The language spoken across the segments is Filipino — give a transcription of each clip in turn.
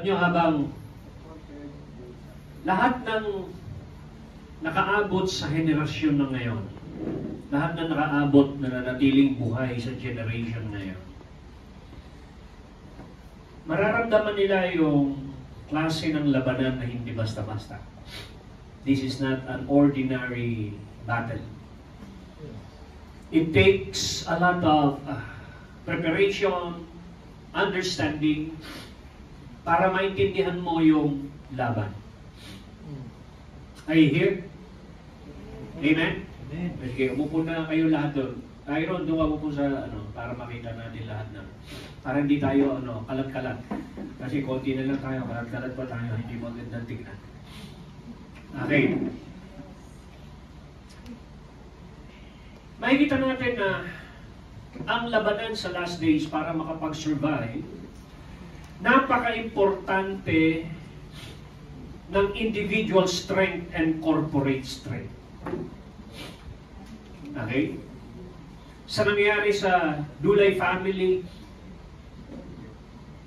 nyo habang lahat ng nakaabot sa henerasyon ng ngayon, lahat na nakaabot na nanatiling buhay sa generation ngayon, mararamdaman nila yung klase ng labanan na hindi basta-basta. This is not an ordinary battle. It takes a lot of preparation, understanding, para maintindihan mo yung laban. Are you here? Amen? Amen. Okay, umupo na kayo lahat doon. Tyron, doon ako po sa, para makita natin lahat na. Para hindi tayo, kalat-kalat. Kasi konti na lang tayo, kalat-kalat pa tayo, hindi magandang tignan. Okay. Makikita natin na ang labanan sa last days para makapag-survive, napaka-importante ng individual strength and corporate strength. Okay? Sa nangyari sa Dulay family,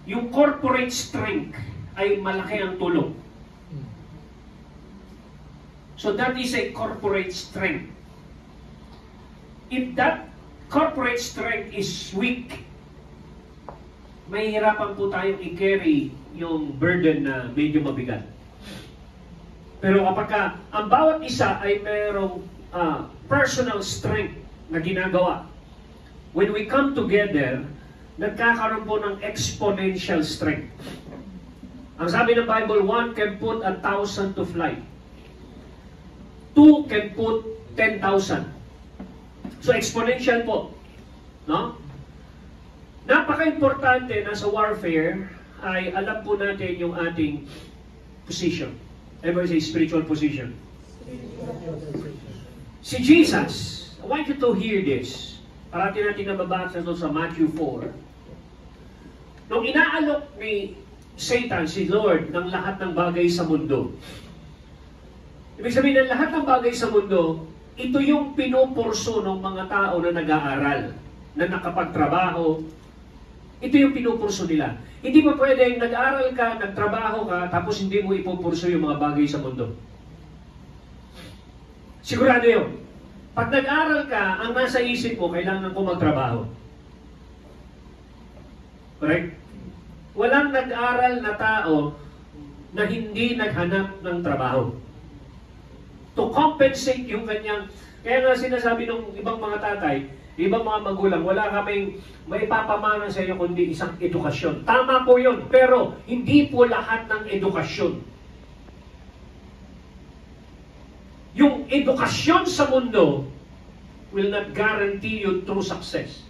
yung corporate strength ay malaki ang tulong. So that is a corporate strength. If that corporate strength is weak, mahihirapan po tayong i-carry yung burden na medyo mabigat. Pero kapag ang bawat isa ay mayroong personal strength na ginagawa, when we come together, nagkakaroon po ng exponential strength. Ang sabi ng Bible, 1 can put 1,000 to flight. 2 can put 10,000. So exponential po. No? Napaka-importante na sa warfare ay alam po natin yung ating position. Everybody say spiritual position. Si Jesus, I want you to hear this. Parati natin nababasa doon sa Matthew 4. Nung inaalok ni Satan, si Lord, ng lahat ng bagay sa mundo. Ibig sabihin ng lahat ng bagay sa mundo, ito yung pinupurso ng mga tao na nag-aaral, na nakapagtrabaho. Ito yung pinupurso nila. Hindi pa pwedeng nag-aaral ka, nagtrabaho ka, tapos hindi mo ipupurso yung mga bagay sa mundo. Sigurado yun. Pag nag-aaral ka, ang nasa isip mo, kailangan ko magtrabaho. Correct? Walang nag-aaral na tao na hindi naghanap ng trabaho. To compensate yung kanyang, kaya nga sinasabi ng ibang mga tatay, ibang mga magulang, wala kaming maipapamana sa iyo kundi isang edukasyon. Tama po yun, pero hindi po lahat ng edukasyon. Yung edukasyon sa mundo will not guarantee you true success.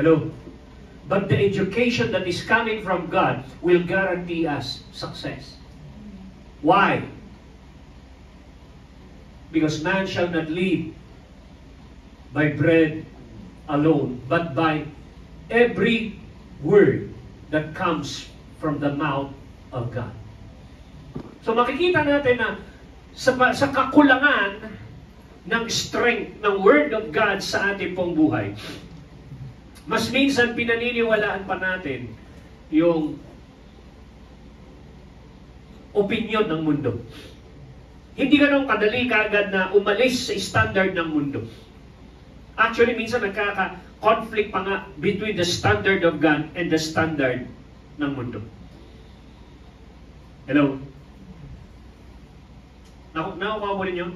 Hello? But the education that is coming from God will guarantee us success. Why? Because man shall not live by bread alone, but by every word that comes from the mouth of God. So makikita natin na sa kakulangan ng strength ng Word of God sa ating pong buhay, mas minsan pinaniniwalaan pa natin yung opinion ng mundo. Hindi ganun kadali kaagad na umalis sa standard ng mundo. Actually, minsan nagkaka-conflict pa nga between the standard of God and the standard ng mundo. Hello? Nakukuha mo rin yun?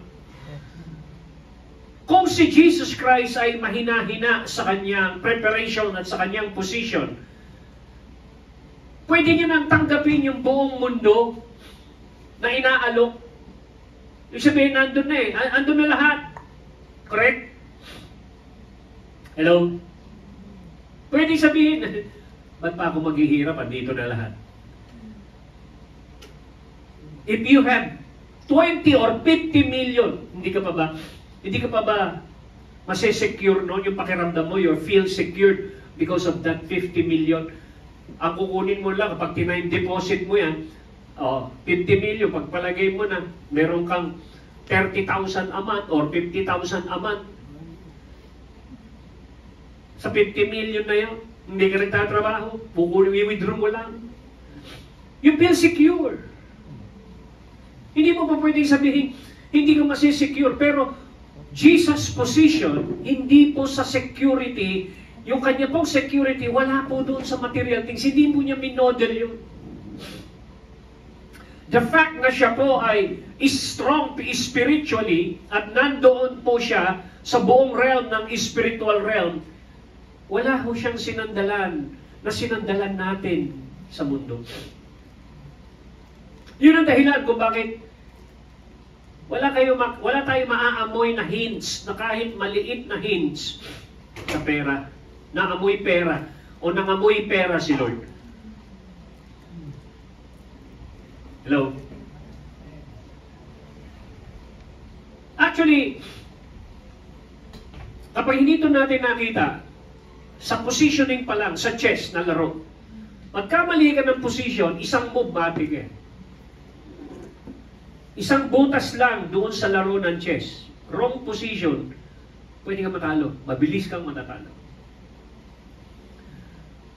Kung si Jesus Christ ay mahina-hina sa kanyang preparation at sa kanyang position, pwede niya nang tanggapin yung buong mundo na inaalok. Ibig sabihin, nandun na eh. Andun na lahat. Correct? Hello? Pwede sabihin, ba't pa ako maghihirap? Andito na lahat. If you have 20 or 50 million, hindi ka pa ba masesecure noon yung pakiramdam mo, you feel secured because of that 50 million. Ang kukunin mo lang, kapag tinime deposit mo yan, 50 million, pagpalagay mo na, meron kang 30,000 a month or 50,000 a month. Sa 50 million na yun, Hindi ka nagtatrabaho, i-withdraw mo lang. You feel secure. Hindi mo pa pwedeng sabihin, hindi ka masisecure. Pero, Jesus' position, hindi po sa security, yung kanya pong security, wala po doon sa material things. Hindi po niya minodel yun. The fact na siya po ay strong spiritually at nandoon po siya sa buong realm ng spiritual realm, wala ho siyang sinandalan na sinandalan natin sa mundo. Yun ang dahilan kung bakit wala tayong maaamoy na hints, na kahit maliit na hints sa pera, naamoy pera, o nangamoy pera si Lord. Hello? Actually, kapag hindi ito natin nakita, sa positioning pa lang, sa chess na laro, magkamali ka ng position, isang move matik eh. Isang butas lang doon sa laro ng chess. Wrong position, pwede kang matalo. Mabilis kang matatalo.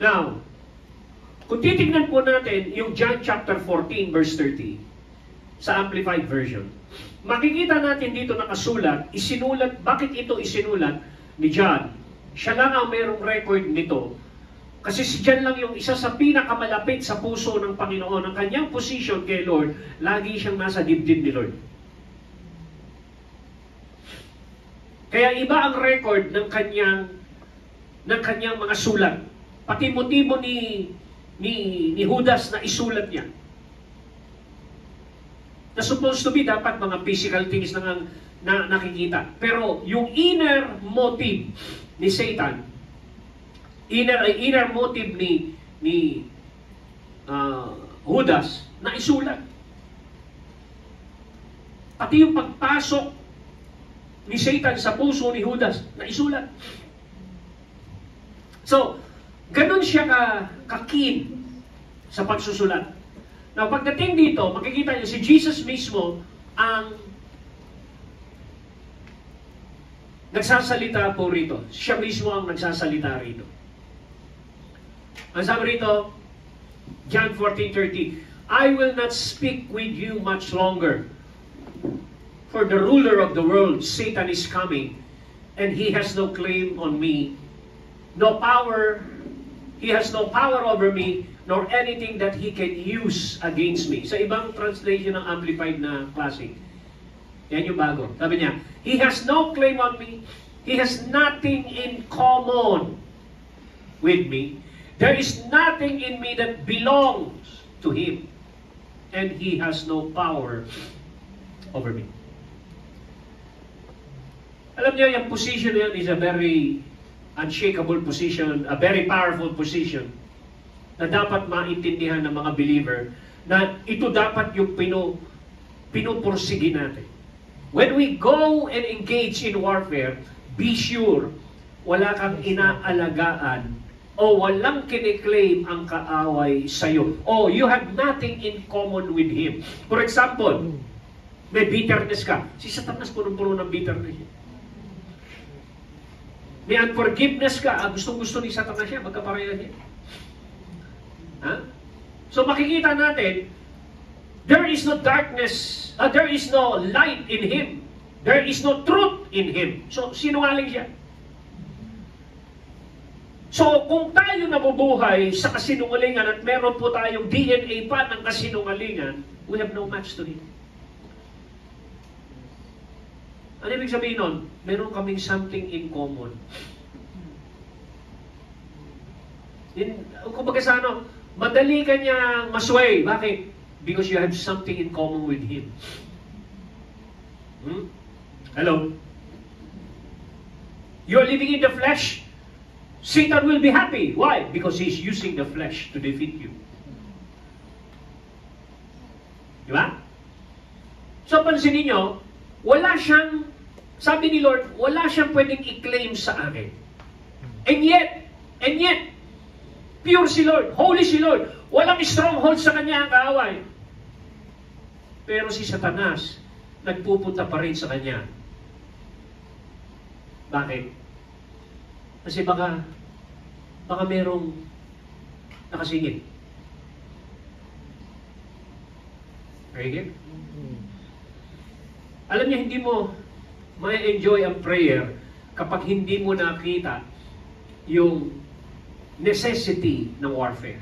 Now, kung titignan po natin yung John chapter 14 verse 30 sa Amplified Version, makikita natin dito nakasulat, bakit ito isinulat ni John? Siya lang ang mayroong record nito. Kasi si John lang yung isa sa pinakamalapit sa puso ng Panginoon. Ang kanyang position kay Lord, lagi siyang nasa dibdib ni Lord. Kaya iba ang record ng kanyang mga sulat. Pati motibo ni Judas na isulat niya. Na supposed to be dapat mga physical things na nakikita. Pero yung inner motive ni Satan, inner motive ni Judas na isulat. Pati yung pagpasok ni Satan sa puso ni Judas na isulat. So, ganun siya ka-keen sa pagsusulat. Now, pagdating dito, makikita niyo si Jesus mismo ang nagsasalita po rito. Siya mismo ang nagsasalita rito. Ang sabi rito, John 14:30, I will not speak with you much longer, for the ruler of the world, Satan, is coming, and he has no claim on me, no power, he has no power over me, nor anything that he can use against me. Sa ibang translation ng Amplified na classic, yan yung bago. Sabi niya, he has no claim on me, he has nothing in common with me, there is nothing in me that belongs to him, and he has no power over me. Alam niyo, yung position na yan is a very unshakable position, a very powerful position na dapat maintindihan ng mga believer na ito dapat yung pinupursige natin. When we go and engage in warfare, be sure wala kang inaalagaan o walang kiniklaim ang kaaway sa'yo. O you have nothing in common with him. For example, may bitterness ka. Si Satanas punong-puno ng bitterness. May unforgiveness ka. Gustong-gusto ni Satanas siya. Magkapareha niya. So makikita natin, there is no darkness, there is no light in him. There is no truth in him. So sinungaling siya. So kung tayo nabubuhay sa kasinungalingan at meron po tayong DNA pa ng kasinungalingan, we have no match to him. Ano ibig sabihin nun? Meron kaming something in common. Kung baga sa ano, madali ka niya masway. Bakit? Because you have something in common with him. Hello? You're living in the flesh. Satan will be happy. Why? Because he's using the flesh to defeat you. Diba? So, pansinin nyo, wala siyang, sabi ni Lord, wala siyang pwedeng i-claim sa akin. And yet, pure si Lord, holy si Lord, walang stronghold sa kanya ang kaaway. Pero si Satanas, nagpupunta pa rin sa kanya. Bakit? Kasi baka baka merong nakasingit. Right? Alam niyo, hindi mo may enjoy ang prayer kapag hindi mo nakita yung necessity ng warfare.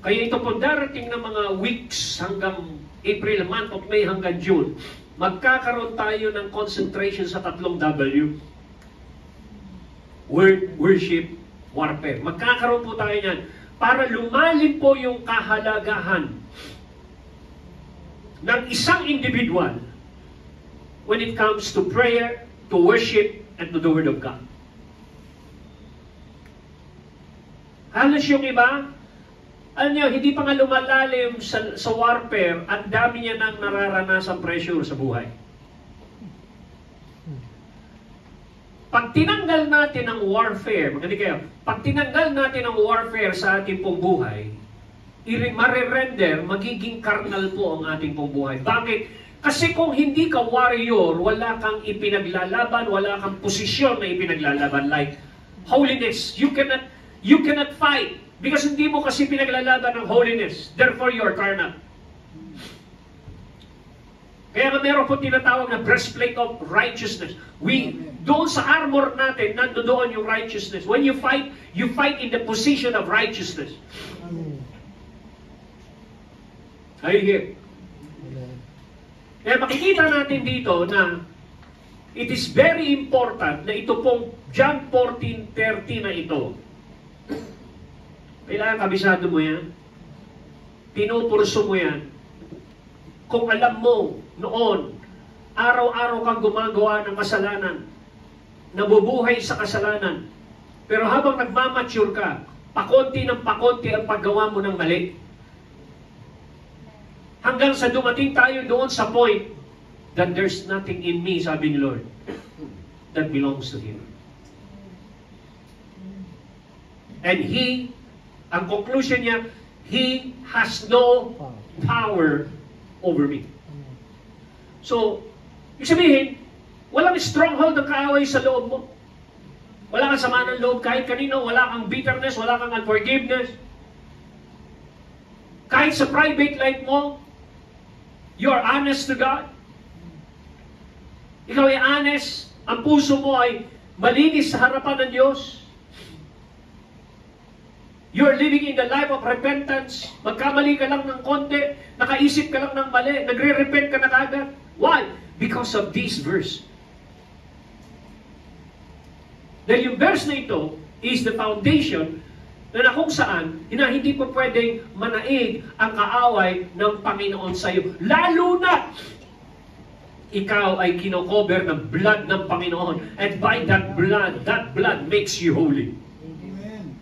Kaya ito po darating na mga weeks hanggang April, month of May hanggang June, magkakaroon tayo ng concentration sa 3 W. Word, worship, warfare. Magkakaroon po tayo niyan para lumalim po yung kahalagahan ng isang individual when it comes to prayer, to worship, and to the Word of God. Halos yung iba, alam niyo, hindi pa nga lumalalim sa warfare, ang dami niya nang nararanasang pressure sa buhay. Pag tinanggal natin ang warfare, makinig kayo, pag tinanggal natin ang warfare sa ating pong buhay, marirender, magiging karnal po ang ating pong buhay. Bakit? Kasi kung hindi ka warrior, wala kang ipinaglalaban, wala kang posisyon na ipinaglalaban like holiness. You cannot fight because hindi mo kasi pinaglalaban ng holiness. Therefore, you are carnal. Kaya nga meron po tinatawag na breastplate of righteousness. Doon sa armor natin, nandoon yung righteousness. When you fight in the position of righteousness. Are you here? Kaya makikita natin dito na it is very important na ito pong John 14:30 na ito. Kailangan kabisado mo yan. Pinupurso mo yan. Kung alam mo noon, araw-araw kang gumagawa ng kasalanan, nabubuhay sa kasalanan, pero habang nagmamature ka, pakonti ng pakonti ang paggawa mo ng mali. Hanggang sa dumating tayo doon sa point that there's nothing in me, sabi ni Lord, that belongs to Him. And ang conclusion niya, He has no power over me. So, ibig sabihin, walang stronghold ng kaaway sa loob mo. Wala kang sama ng loob kahit kanino, wala kang bitterness, wala kang unforgiveness. Kahit sa private life mo, you're honest to God. Ikaw ay honest, ang puso mo ay malinis sa harapan ng Diyos. You're living in the life of repentance. Magkamali ka lang ng konti, nakaisip ka lang ng mali, nagre-repent ka na kagad. Why? Because of this verse. Dahil yung verse na ito is the foundation na kung saan hindi po pwedeng manaig ang kaaway ng Panginoon sa iyo. Lalo na ikaw ay kinocover ng blood ng Panginoon. And by that blood makes you holy. Amen.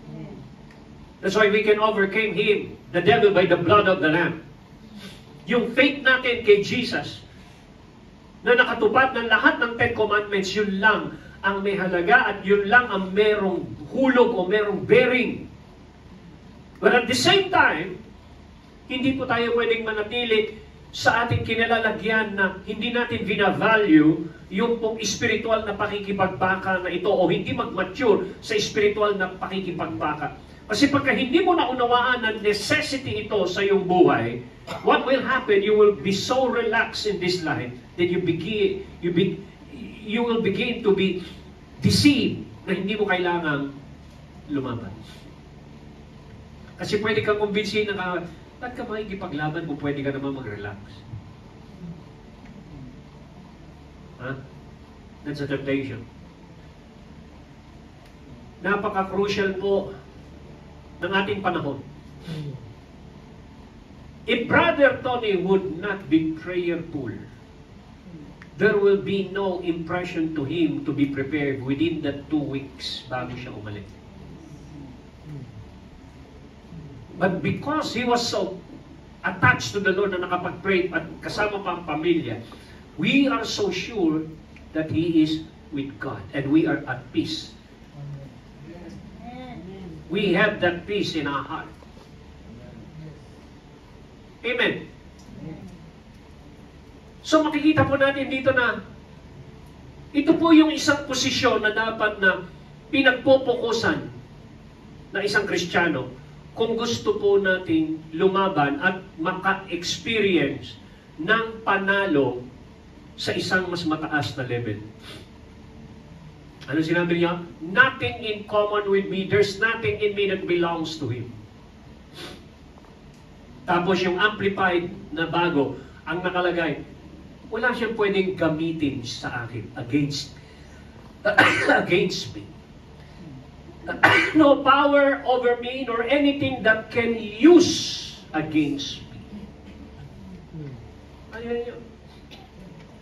That's why we can overcome him, the devil, by the blood of the Lamb. Yung faith natin kay Jesus, na nakatupad ng lahat ng 10 Commandments, yun lang ang may halaga at yun lang ang merong hulog o merong bearing. But at the same time, hindi po tayo pwedeng manatili sa ating kinalalagyan na hindi natin binavalue yung pong spiritual na pakikipagbaka na ito o hindi mag-mature sa spiritual na pakikipagbaka. Kasi pagka hindi mo naunawaan na necessity ito sa iyong buhay, what will happen? You will be so relaxed in this life that you will begin to be deceived na hindi mo kailangang lumaban. Kasi pwede kang kumbinsin na ba't ka makikipaglaban kung pwede ka naman mag-relax? That's a temptation. Napaka-crucial po ng ating panahon. If Brother Tony would not be prayerful, there will be no impression to him to be prepared within the 2 weeks bago siya umalis. But because he was so attached to the Lord na nakapag-pray at kasama pa ang pamilya, we are so sure that he is with God and we are at peace. We have that peace in our heart. Amen. So makikita po natin dito na ito po yung isang posisyon na dapat na pinagpupukusan na isang Kristiyano kung gusto po nating lumaban at maka-experience ng panalo sa isang mas mataas na level. Ano sinabi niya? Nothing in common with me. There's nothing in me that belongs to Him. Tapos yung amplified na bago, ang nakalagay, wala siyang pwedeng gamitin sa akin against me. No power over me nor anything that can use against me. Ayun yun.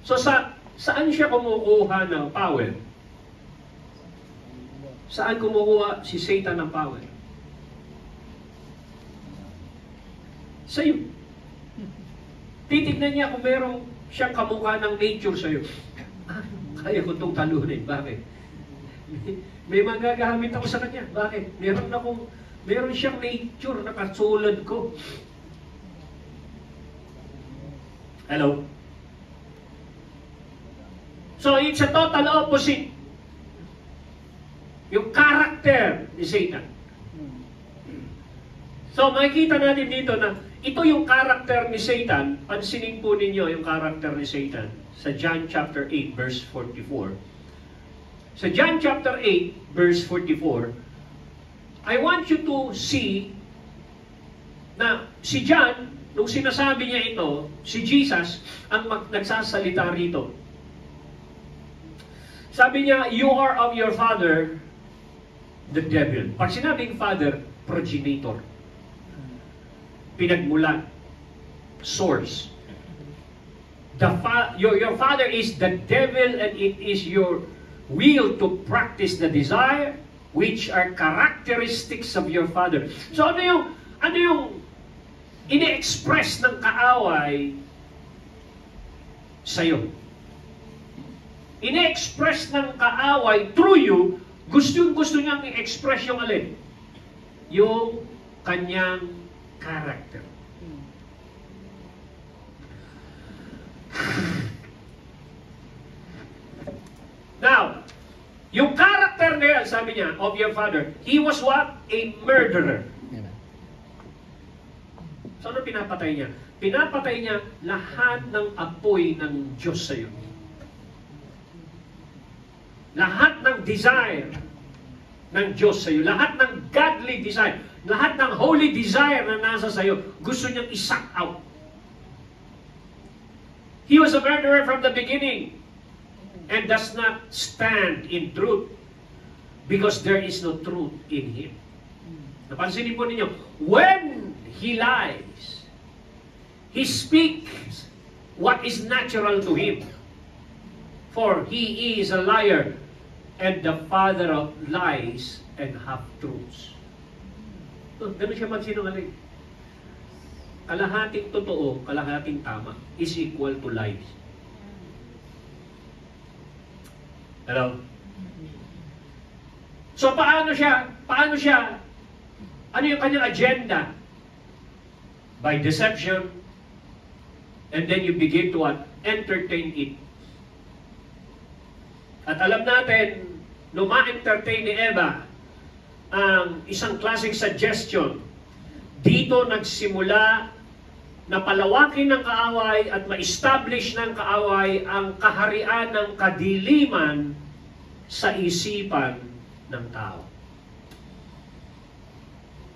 So saan siya kumukuha ng power? Saan kumukuha si Satan ng power? Sa'yo. Titignan niya kung merong siyang kamukha ng nature sa'yo. Kaya ko itong talunin. Bakit? May magagamit ako sa kanya. Bakit? Meron siyang nature na katulad ko. Hello? So, it's a total opposite. Yung character ni Satan. So, makikita natin dito na ito yung character ni Satan. Pansinin po ninyo yung character ni Satan sa John chapter 8, verse 44. Sa John chapter 8, verse 44, I want you to see na si John, nung sinasabi niya ito, si Jesus ang nagsasalita rito. Sabi niya, you are of your father, the devil. Pag sinabing father, progenitor. Pinagmulan. Source. Your father is the devil and it is your will to practice the desire which are characteristics of your father. So ano yung ini-express ng kaaway sa'yo? Ini-express ng kaaway through you, gusto niyang i-express yung alin? Yung kanyang character. Now, yung character na yan, sabi niya, of your father, he was what? A murderer. So ano pinapatay niya? Pinapatay niya lahat ng apoy ng Diyos sa iyo. Lahat ng desire ng Diyos sa iyo. Lahat ng godly desire. Lahat ng holy desire na nasa sa iyo, gusto niyang i-suck out. He was a murderer from the beginning and does not stand in truth because there is no truth in him. Napansinin po ninyo, when he lies, he speaks what is natural to him. For he is a liar and the father of lies and half-truths. Ganun siya magsinungaling. Kalahating totoo, kalahating tama is equal to lies. Hello? So paano siya? Ano yung kanyang agenda? By deception, and then you begin to entertain it. At alam natin, nung ma-entertain ni Eva ang isang klaseng suggestion, dito nagsimula na palawakin ng kaaway at ma-establish ng kaaway ang kaharian ng kadiliman sa isipan ng tao.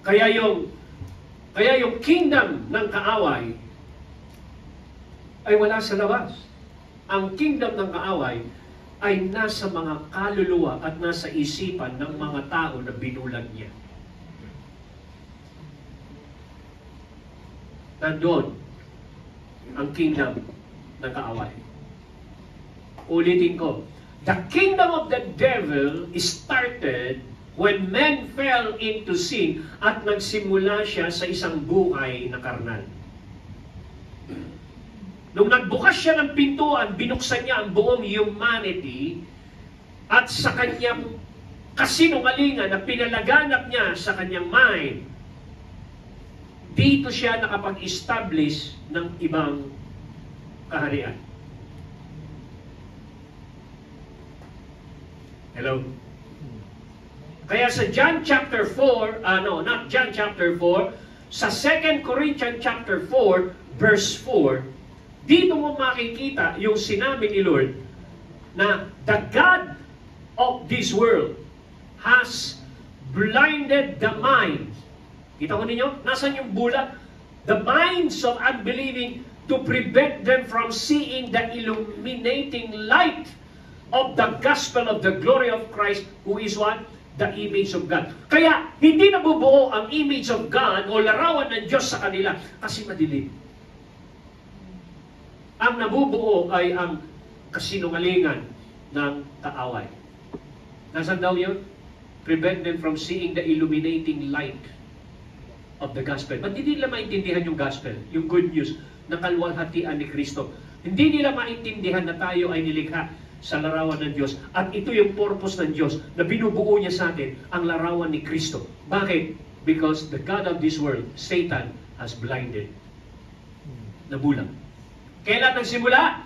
Kaya yung kingdom ng kaaway ay wala sa labas. Ang kingdom ng kaaway ay nasa mga kaluluwa at nasa isipan ng mga tao na binulag niya. Nandun ang kingdom ng kaaway. Ulitin ko, the kingdom of the devil started when men fell into sin at nagsimula siya sa isang buhay na karnal. Nung nagbukas siya ng pintuan, binuksan niya ang buong humanity at sa kanyang kasinungalingan na pinalaganap niya sa kanyang mind, dito siya nakapag-establish ng ibang kaharian. Hello? Kaya sa John chapter 4, not John chapter 4, sa 2 Corinthians chapter 4, verse 4, dito mo makikita yung sinabi ni Lord na the God of this world has blinded the minds. Kita ko ninyo? Nasaan yung bulat? The minds of unbelieving to prevent them from seeing the illuminating light of the gospel of the glory of Christ, who is what? The image of God. Kaya, hindi nabubuo ang image of God o larawan ng Diyos sa kanila kasi madilim. Ang nabubuo ay ang kasinungalingan ng kaaway. Nasaan daw yun? Prevent them from seeing the illuminating light of the gospel. Ba't hindi nila maintindihan yung gospel, yung good news, na kalwalhatian ni Kristo? Hindi nila maintindihan na tayo ay nilikha sa larawan ng Diyos. At ito yung purpose ng Diyos na binubuo niya sa atin, ang larawan ni Kristo. Bakit? Because the God of this world, Satan, has blinded. Nabulang. Kailan nagsimula?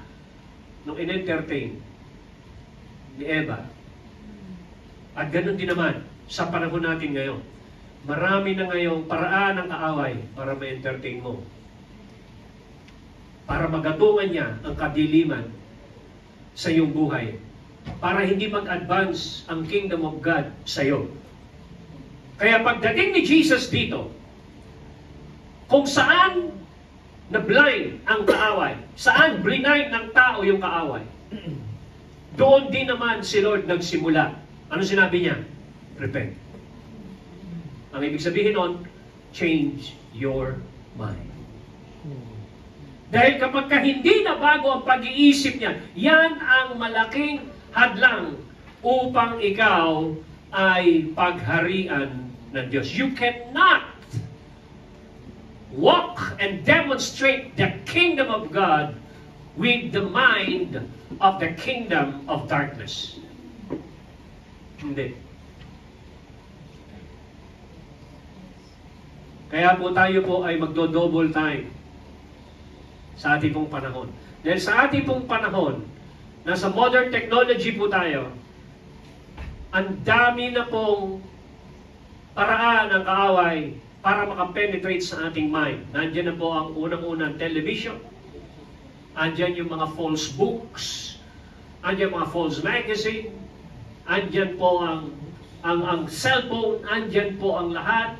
Nung in-entertain ni Eva. At ganun din naman sa panahon natin ngayon. Marami na ngayong paraan ng kaaway para ma-entertain mo. Para magatungan niya ang kadiliman sa iyong buhay. Para hindi mag-advance ang kingdom of God sa iyo. Kaya pagdating ni Jesus dito, kung saan na-blind ang kaaway, saan blind ng tao yung kaaway, doon din naman si Lord nagsimula. Ano sinabi niya? Repent. Ang ibig sabihin nun, change your mind. Dahil kapag hindi na bago ang pag-iisip niya, yan ang malaking hadlang upang ikaw ay pagharian ng Diyos. You cannot walk and demonstrate the kingdom of God with the mind of the kingdom of darkness. Hindi. Kaya po tayo po ay magdo-double time sa ating pong panahon. Dahil sa ating pong panahon, nasa modern technology po tayo, ang dami na pong paraan ng kaaway para makapenetrate sa ating mind. Nandiyan na po ang unang-unang television, andyan yung mga false books, andyan mga false magazine, andyan po ang cellphone, andyan po ang lahat.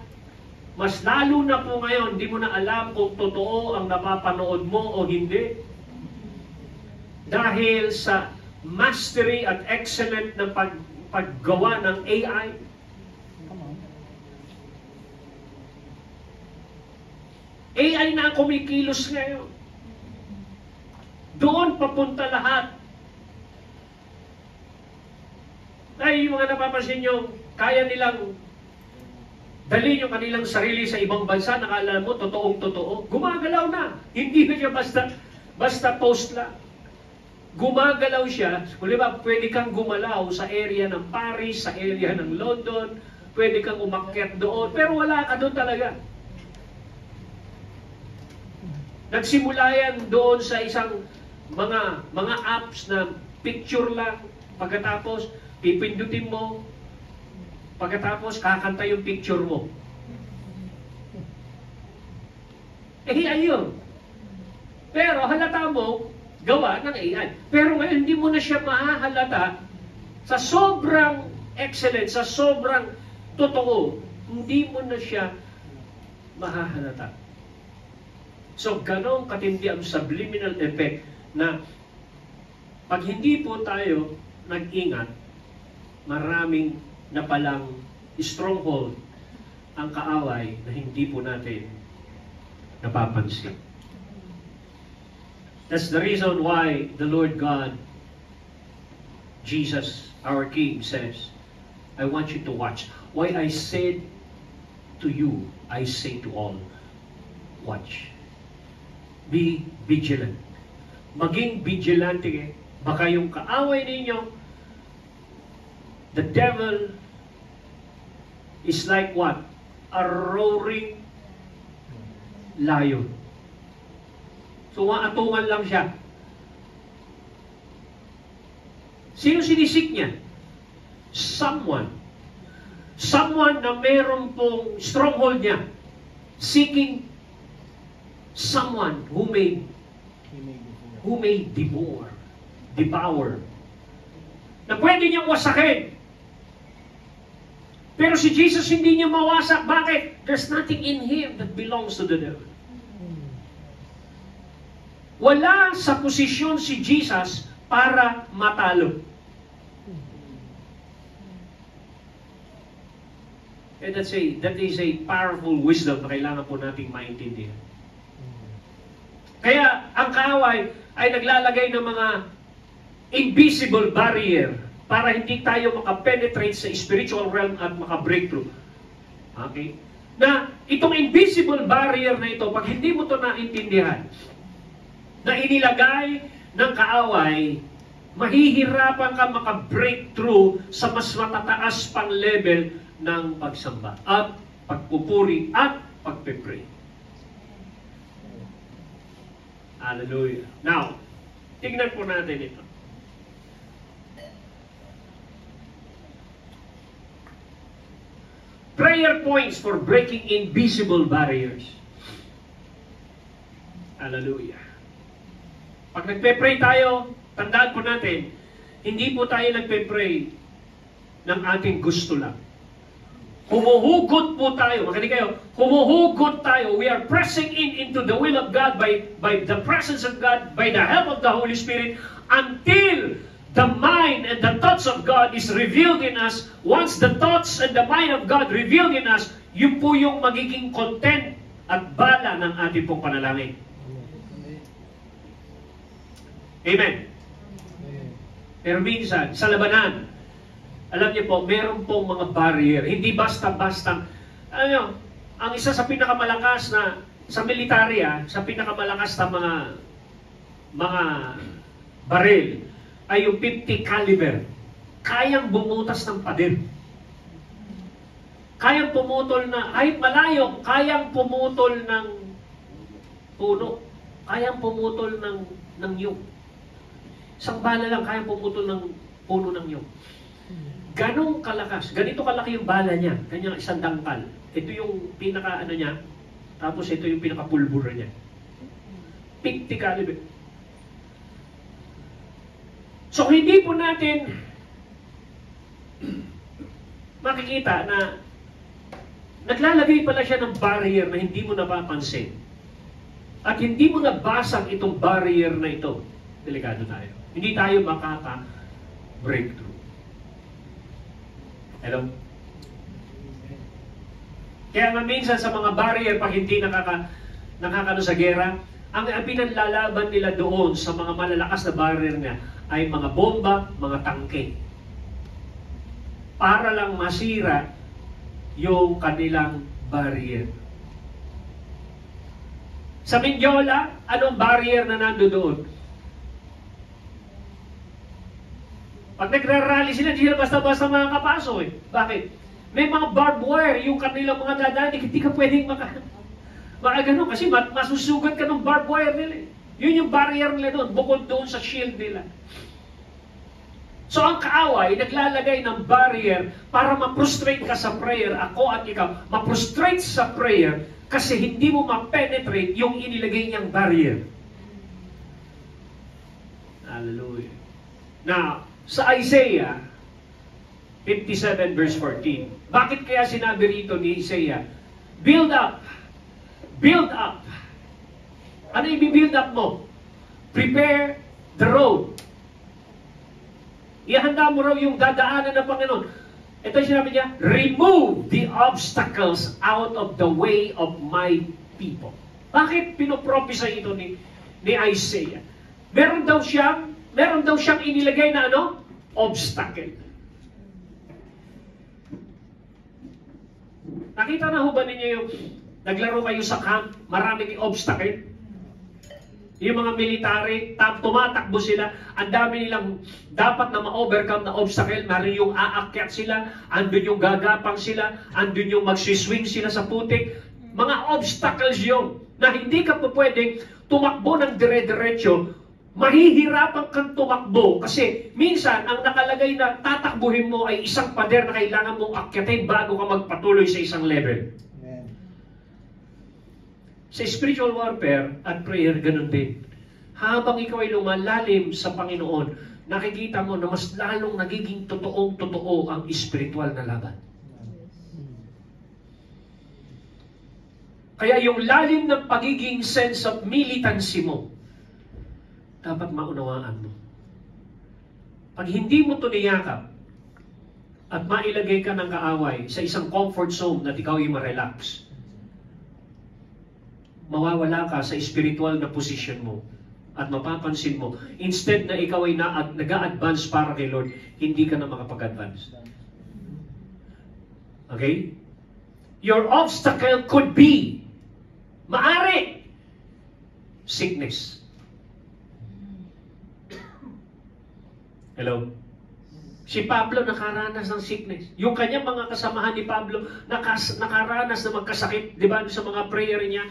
Mas lalo na po ngayon, di mo na alam kung totoo ang napapanood mo o hindi. Dahil sa mastery at excellent na paggawa ng AI. AI na kumikilos ngayon. Doon papunta lahat. Ay, yung mga napapansin nyo, kaya nilang dali yung kanilang sarili sa ibang bansa, nakala mo, totoong-totoo. Gumagalaw na. Hindi na siya basta post lang. Gumagalaw siya. Kung ba, pwede kang gumalaw sa area ng Paris, sa area ng London, pwede kang umakyat doon, pero wala ka doon talaga. Nagsimula yan doon sa isang mga apps na picture lang. Pagkatapos, pipindutin mo, pagkatapos, kakanta yung picture mo. Ayun. Pero halata mo, gawa ng AI. Pero ngayon, hindi mo na siya mahahalata sa sobrang excellent, sa sobrang totoo. Hindi mo na siya mahahalata. So, ganong katindi ang subliminal effect na pag hindi po tayo nag-ingat, maraming na palang stronghold ang kaaway na hindi po natin napapansin. That's the reason why the Lord God, Jesus, our King, says, I want you to watch. Why I said to you, I say to all, watch. Be vigilant. Maging vigilante. Baka yung kaaway ninyo, the devil is like what? A roaring lion. So, maatungan lang siya. Sino sinisik niya? Someone Someone na meron pong stronghold niya. Seeking someone who may devour. Na pwede niyang wasakin. Pero si Jesus hindi niya mawasak. Bakit? There's nothing in Him that belongs to the devil. Wala sa posisyon si Jesus para matalo. And that is a powerful wisdom na kailangan po nating maintindihan. Kaya ang kaaway ay naglalagay ng mga invisible barrier para hindi tayo makapenetrate sa spiritual realm at maka-breakthrough. Okay? Na itong invisible barrier na ito, pag hindi mo ito naintindihan, na inilagay ng kaaway, mahihirapan ka maka-breakthrough sa mas matataas pang level ng pagsamba at pagpupuri at pagpipray. Hallelujah. Now, tingnan po natin ito. Prayer points for breaking invisible barriers. Hallelujah. Pag nagpe-pray tayo, tandaan po natin, hindi po tayo nagpe-pray ng ating gusto lang. Humuhugot po tayo. Makinig kayo. Humuhugot tayo. We are pressing into the will of God by the presence of God, by the help of the Holy Spirit, until the mind and the thoughts of God is revealed in us. Once the thoughts and the mind of God revealed in us, yun po yung magiging content at bala ng ating pong panalangin. Amen. Pero minsan, sa labanan, alam niyo po, meron pong mga barrier. Hindi basta-basta. Ano, ang isa sa pinakamalakas na, sa militarya, sa pinakamalakas na mga baril, ay yung 50 caliber. Kayang bumutas ng pader. Kayang pumutol na, ay malayo, kayang pumutol ng puno. Kayang pumutol ng nyug. Isang bala lang, kayang pumutol ng puno ng nyug. Ganong kalakas, ganito kalaki yung bala niya, kanyang isang dangkal. Ito yung pinaka niya, tapos ito yung pinaka pulbura niya. 50 caliber. So hindi po natin makikita na naglalagay pala siya ng barrier na hindi mo napapansin. At hindi mo nabasag itong barrier na ito. Delikado tayo. Hindi tayo makaka-breakthrough. Hello? Kaya nga minsan sa mga barrier, pag hindi nakakano sa gera, ang pinanlalaban nila doon sa mga malalakas na barrier niya ay mga bomba, mga tangke. Para lang masira yung kanilang barrier. Sa Mindiola, anong barrier na nando doon? Pag nagra-rally sila, hindi sila basta-basta makakapasok eh. Bakit? May mga barbed wire, yung kanilang mga dadaan, hindi ka pwedeng makagano kasi masusugat ka ng barbed wire nila eh. Yun yung barrier nila doon, bukod doon sa shield nila. So ang kaaway, naglalagay ng barrier para ma-frustrate ka sa prayer, ako at ikaw, ma-frustrate sa prayer kasi hindi mo ma-penetrate yung inilagay niyang barrier. Hallelujah. Now, sa Isaiah 57 verse 14, bakit kaya sinabi rito ni Isaiah, build up, build up. Ano i-build up mo? Prepare the road. Ihanda mo raw yung dadaanan ng Panginoon. Ito yung sinabi niya, remove the obstacles out of the way of my people. Bakit pinoprophesy ito ni Isaiah? Meron daw siyang inilagay na obstacle. Nakita na ho ba ninyo yung naglaro kayo sa camp, maraming obstacle? Yung mga military, tumatakbo sila, ang dami nilang dapat na ma-overcome na obstacle, maroon yung aakyat sila, andun yung gagapang sila, andun yung magsiswing sila sa putik. Mga obstacles yun, na hindi ka po pwedeng tumakbo ng dire-diretso mahihirapan kang tumakbo kasi minsan ang nakalagay na tatakbuhin mo ay isang pader na kailangan mong akyatin bago ka magpatuloy sa isang level. Amen. Sa spiritual warfare at prayer, ganun din. Habang ikaw ay lumalalim sa Panginoon, nakikita mo na mas lalong nagiging totoong-totoo ang spiritual na laban. Kaya yung lalim ng pagiging sense of militancy mo, dapat maunawaan mo. Pag hindi mo ito niyakap at mailagay ka ng kaaway sa isang comfort zone na ikaw ay ma-relax, mawawala ka sa spiritual na position mo at mapapansin mo, instead na ikaw ay nag-a-advance para kay Lord, hindi ka na makapag-advance. Okay? Your obstacle could be, maari, sickness. Hello? Si Pablo nakaranas ng sickness. Yung kanyang mga kasamahan ni Pablo nakaranas na magkasakit, di ba, sa mga prayer niya.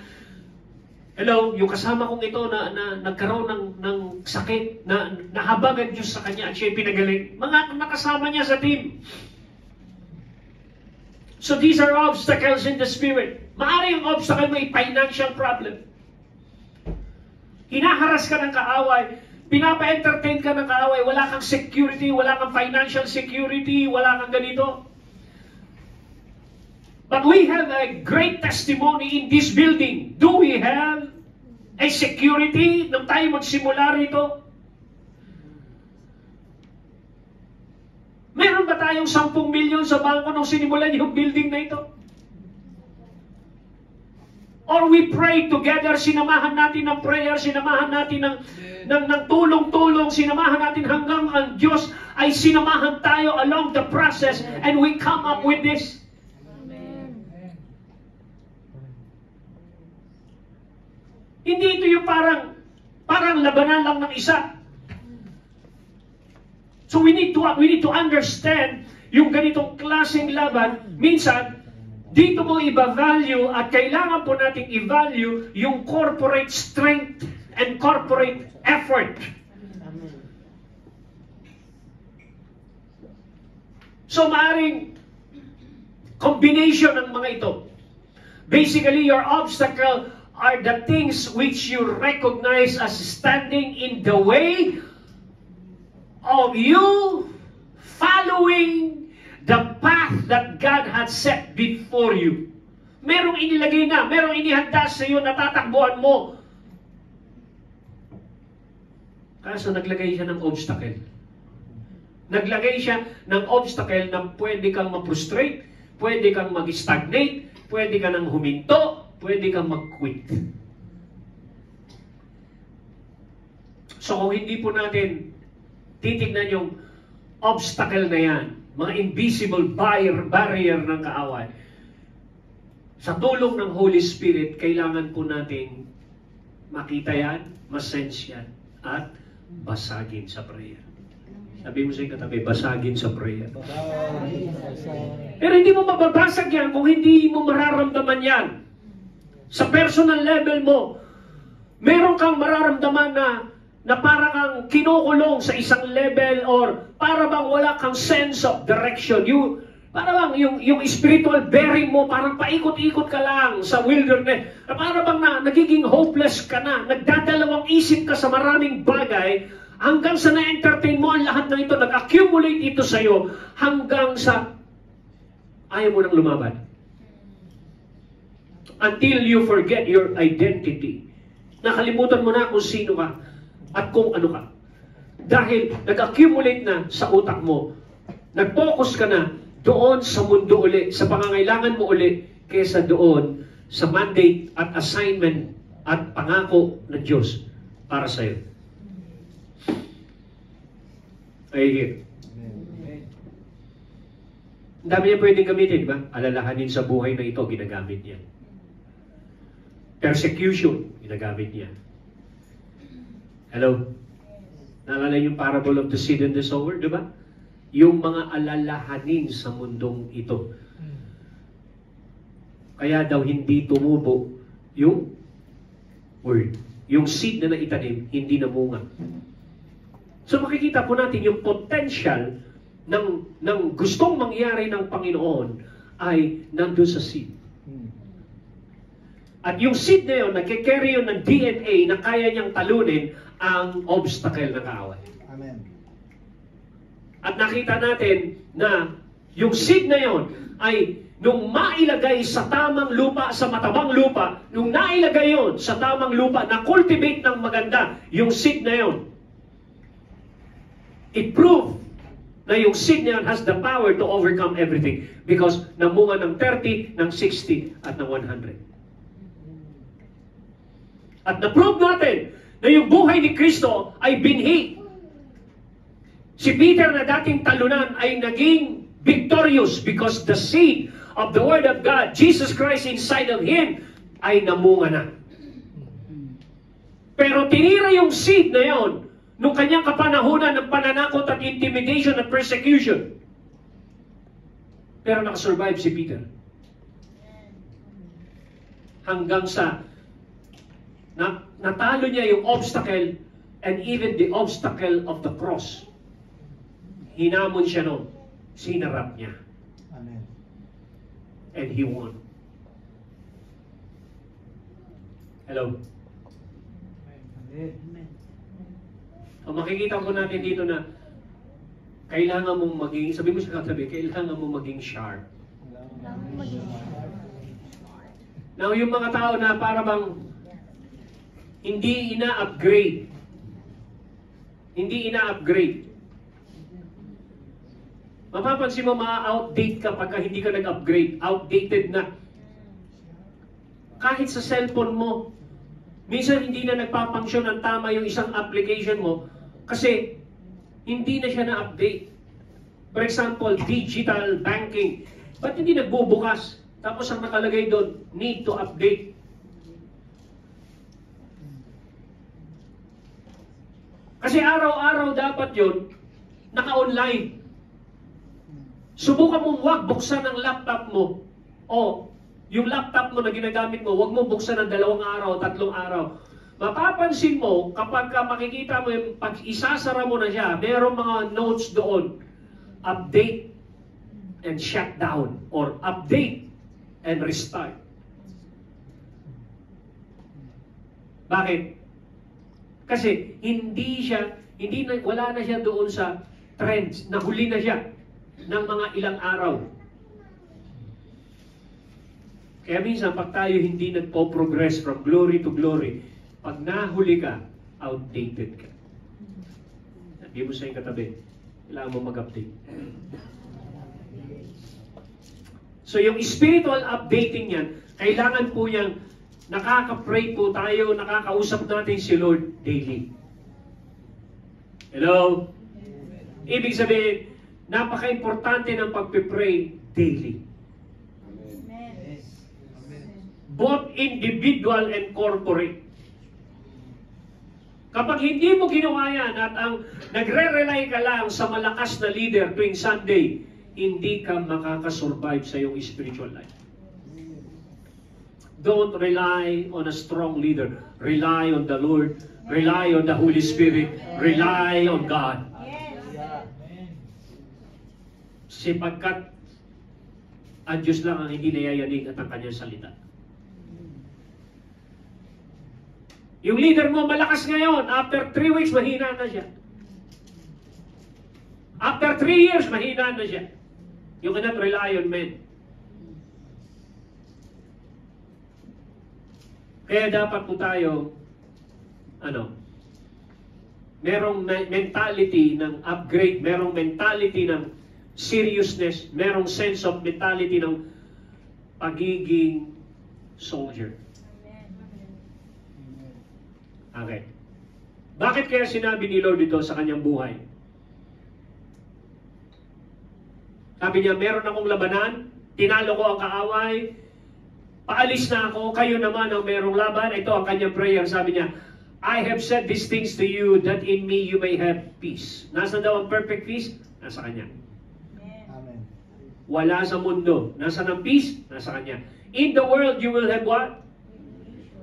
Hello, yung kasama kong ito na nagkaroon ng sakit, na nahabag ang Diyos sa kanya at siya'y pinagaling. Mga nakasama niya sa team. So these are obstacles in the spirit. Maaari yung obstacle mo ay financial problem. Hinaharas ka ng kaaway, pinapa-entertain ka ng kaaway, wala kang security, wala kang financial security, wala kang ganito. But we have a great testimony in this building. Do we have a security nung tayo magsimula rito? Meron ba tayong 10 milyon sa bangko nung sinimulan yung building na ito? Or we pray together, sinamahan natin ng prayer, sinamahan natin ng tulong-tulong, sinamahan natin hanggang ang Diyos ay sinamahan tayo along the process and we come up with this. Hindi ito yung parang labanan lang ng isa. So we need to understand yung ganitong klaseng laban. Minsan, dito mo i-value at kailangan po nating i-value yung corporate strength and corporate effort. So maaring combination ng mga ito. Basically, your obstacle are the things which you recognize as standing in the way of you following the path that God had set before you. Merong inilagay na, merong inihanda sa iyo na tatakbuhan mo. Kaso naglagay siya ng obstacle. Naglagay siya ng obstacle na pwede kang ma-frustrate, pwede kang mag-stagnate, pwede kang nang huminto, pwede kang mag-quit. So kung hindi po natin titignan yung obstacle na yan, mga invisible barrier ng kaaway, sa tulong ng Holy Spirit, kailangan po natin makita yan, masense yan, at basagin sa prayer. Sabi mo sa katabi, basagin sa prayer. Pero hindi mo mababasag yan kung hindi mo mararamdaman yan. Sa personal level mo, meron kang mararamdaman na para kang kinukulong sa isang level or para bang wala kang sense of direction. Para bang yung spiritual bearing mo, parang paikot-ikot ka lang sa wilderness. Para bang nagiging hopeless ka na, nagdadalawang isip ka sa maraming bagay, hanggang sa na-entertain mo ang lahat ng ito, nag-accumulate ito sa'yo, hanggang sa ayaw mo nang lumaban. Until you forget your identity. Nakalimutan mo na kung sino ka at kung ano ka. Dahil nag-accumulate na sa utak mo, nag-focus ka na doon sa mundo uli, sa pangangailangan mo uli, kaysa doon sa mandate at assignment at pangako ng Diyos para sa'yo. Ay, here. Ang dami niya pwedeng gamitin, di ba? Alalahanin sa buhay na ito, ginagamit niya. Persecution, ginagamit niya. Hello? Naalala yung parable of the seed and the sower, di ba? Yung mga alalahanin sa mundong ito. Kaya daw hindi tumubo yung word. yung seed na naitanim, hindi namunga. So makikita po natin yung potential ng gustong mangyari ng Panginoon ay nandun sa seed. At yung seed na yun, nagkikarry yun ng DNA na kaya niyang talunin ang obstacle na kaaway. Amen. At nakita natin na yung seed na yun ay nung mailagay sa tamang lupa, sa matabang lupa, nung nailagay yun sa tamang lupa, na-cultivate ng maganda yung seed na yun, it proved na yung seed na yun has the power to overcome everything because namunga ng 30, ng 60, at ng 100. At na-prove natin na yung buhay ni Kristo ay binhi. Si Peter na dating talunan ay naging victorious because the seed of the Word of God, Jesus Christ inside of him, ay namunga na. Pero tinira yung seed na yon nung kanyang kapanahunan ng pananakot at intimidation at persecution. Pero nakasurvive si Peter. Hanggang sa natalo niya yung obstacle and even the obstacle of the cross. Hinamon siya noon. Sinarap niya. Amen. And he won. Hello? Amen. So makikita po natin dito na kailangan mong maging, sabi mo sa katabi, kailangan mong maging sharp. Now, yung mga tao na para bang hindi ina-upgrade. Hindi ina-upgrade. Mapapansin mo, ma-outdate ka pagka hindi ka nag-upgrade. Outdated na. Kahit sa cellphone mo, minsan hindi na nagpapangsyon ng tama yung isang application mo kasi hindi na siya na-update. For example, digital banking. Ba't hindi nagbubukas? Tapos ang nakalagay doon, need to update. Kasi araw-araw dapat yun, naka-online. Subukan mong huwag buksan ang laptop mo. O, yung laptop mo na ginagamit mo, huwag mo buksan ng 2 araw, 3 araw. Mapapansin mo, kapag makikita mo yung pag isasara mo na siya, merong mga notes doon. Update and shut down. Or update and restart. Bakit? Kasi wala na siya doon sa trends. Nahuli na siya ng mga ilang araw. Kaya minsan, pag tayo hindi nagpo-progress from glory to glory, pag nahuli ka, outdated ka. Sabi mo sa iyong katabi, kailangan mo mag-update. So yung spiritual updating yan, kailangan po yung nakaka-pray po tayo, nakakausap natin si Lord daily. Hello? Ibig sabihin, napaka-importante ng pagpipray daily. Both individual and corporate. Kapag hindi mo ginawa yan at ang nagre-rely ka lang sa malakas na leader tuwing Sunday, hindi ka makakasurvive sa iyong spiritual life. Don't rely on a strong leader. Rely on the Lord. Rely on the Holy Spirit. Rely on God. Sapagkat ang Diyos lang ang hindi nayayanig at ang kanyang salita. Yung leader mo malakas ngayon, after 3 weeks, mahina na siya. After 3 years, mahina na siya. You cannot rely on men. Kaya dapat po tayo, merong mentality ng upgrade, merong mentality ng seriousness, merong sense of mentality ng pagiging soldier. Okay. Bakit kaya sinabi ni Lord ito sa kanyang buhay? Sabi niya, meron akong labanan, tinalo ko ang kaaway, paalis na ako, kayo naman ang merong laban. Ito ang kanyang prayer. Sabi niya, I have said these things to you that in me you may have peace. Nasaan daw ang perfect peace? Nasa kanya. Amen. Wala sa mundo. Nasaan ang peace? Nasa kanya. In the world you will have what?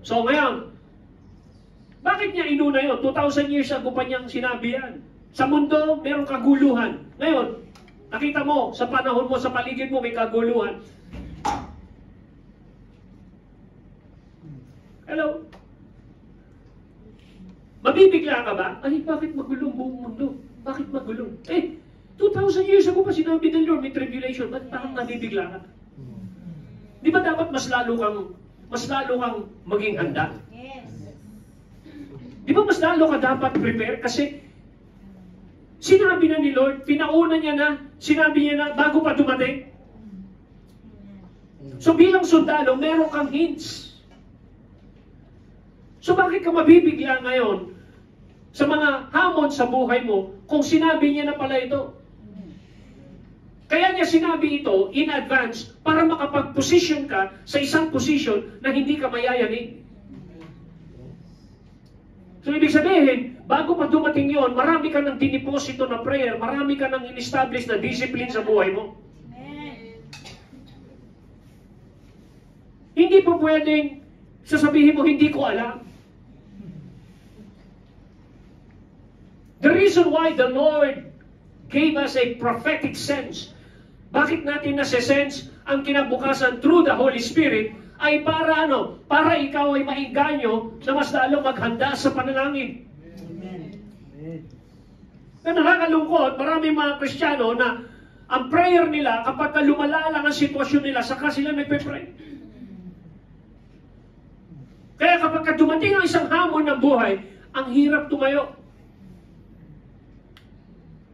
So ngayon, Bakit niya inuna yun? 2,000 years ago pa niyang sinabi yan. Sa mundo, merong kaguluhan. Ngayon, nakita mo, sa panahon mo, sa paligid mo, may kaguluhan. Hello? Mabibigla ka ba? Ay, bakit magulong buong mundo? Bakit magulong? 2,000 years ago pa sinabi ng Lord, may tribulation. Ba't parang nabibigla ka? Di ba dapat mas lalo kang maging handa? Yes. Di ba mas lalo ka dapat prepare? Kasi sinabi na ni Lord, pinauna niya na, sinabi niya na bago pa dumating. So bilang sundalo, meron kang hints. So bakit ka mabibigla ngayon sa mga hamon sa buhay mo kung sinabi niya na pala ito? Kaya niya sinabi ito in advance para makapag-position ka sa isang position na hindi ka mayayanig. So ibig sabihin, bago pa dumating yon, marami ka ng diniposito na prayer, marami ka ng in-establish na discipline sa buhay mo. Hindi po pwedeng sasabihin mo, hindi ko alam. The reason why the Lord gave us a prophetic sense, bakit natin nasa-sense ang kinabukasan through the Holy Spirit, ay para ano? Para ikaw ay maingganyo na mas lalo maghanda sa panalangin. Amen. Na nakakalungkot, maraming mga Kristiyano na ang prayer nila, kapag lumala lang ang sitwasyon nila, saka sila nagpe-pray. Kaya kapag dumating ang isang hamon ng buhay, ang hirap tumayo.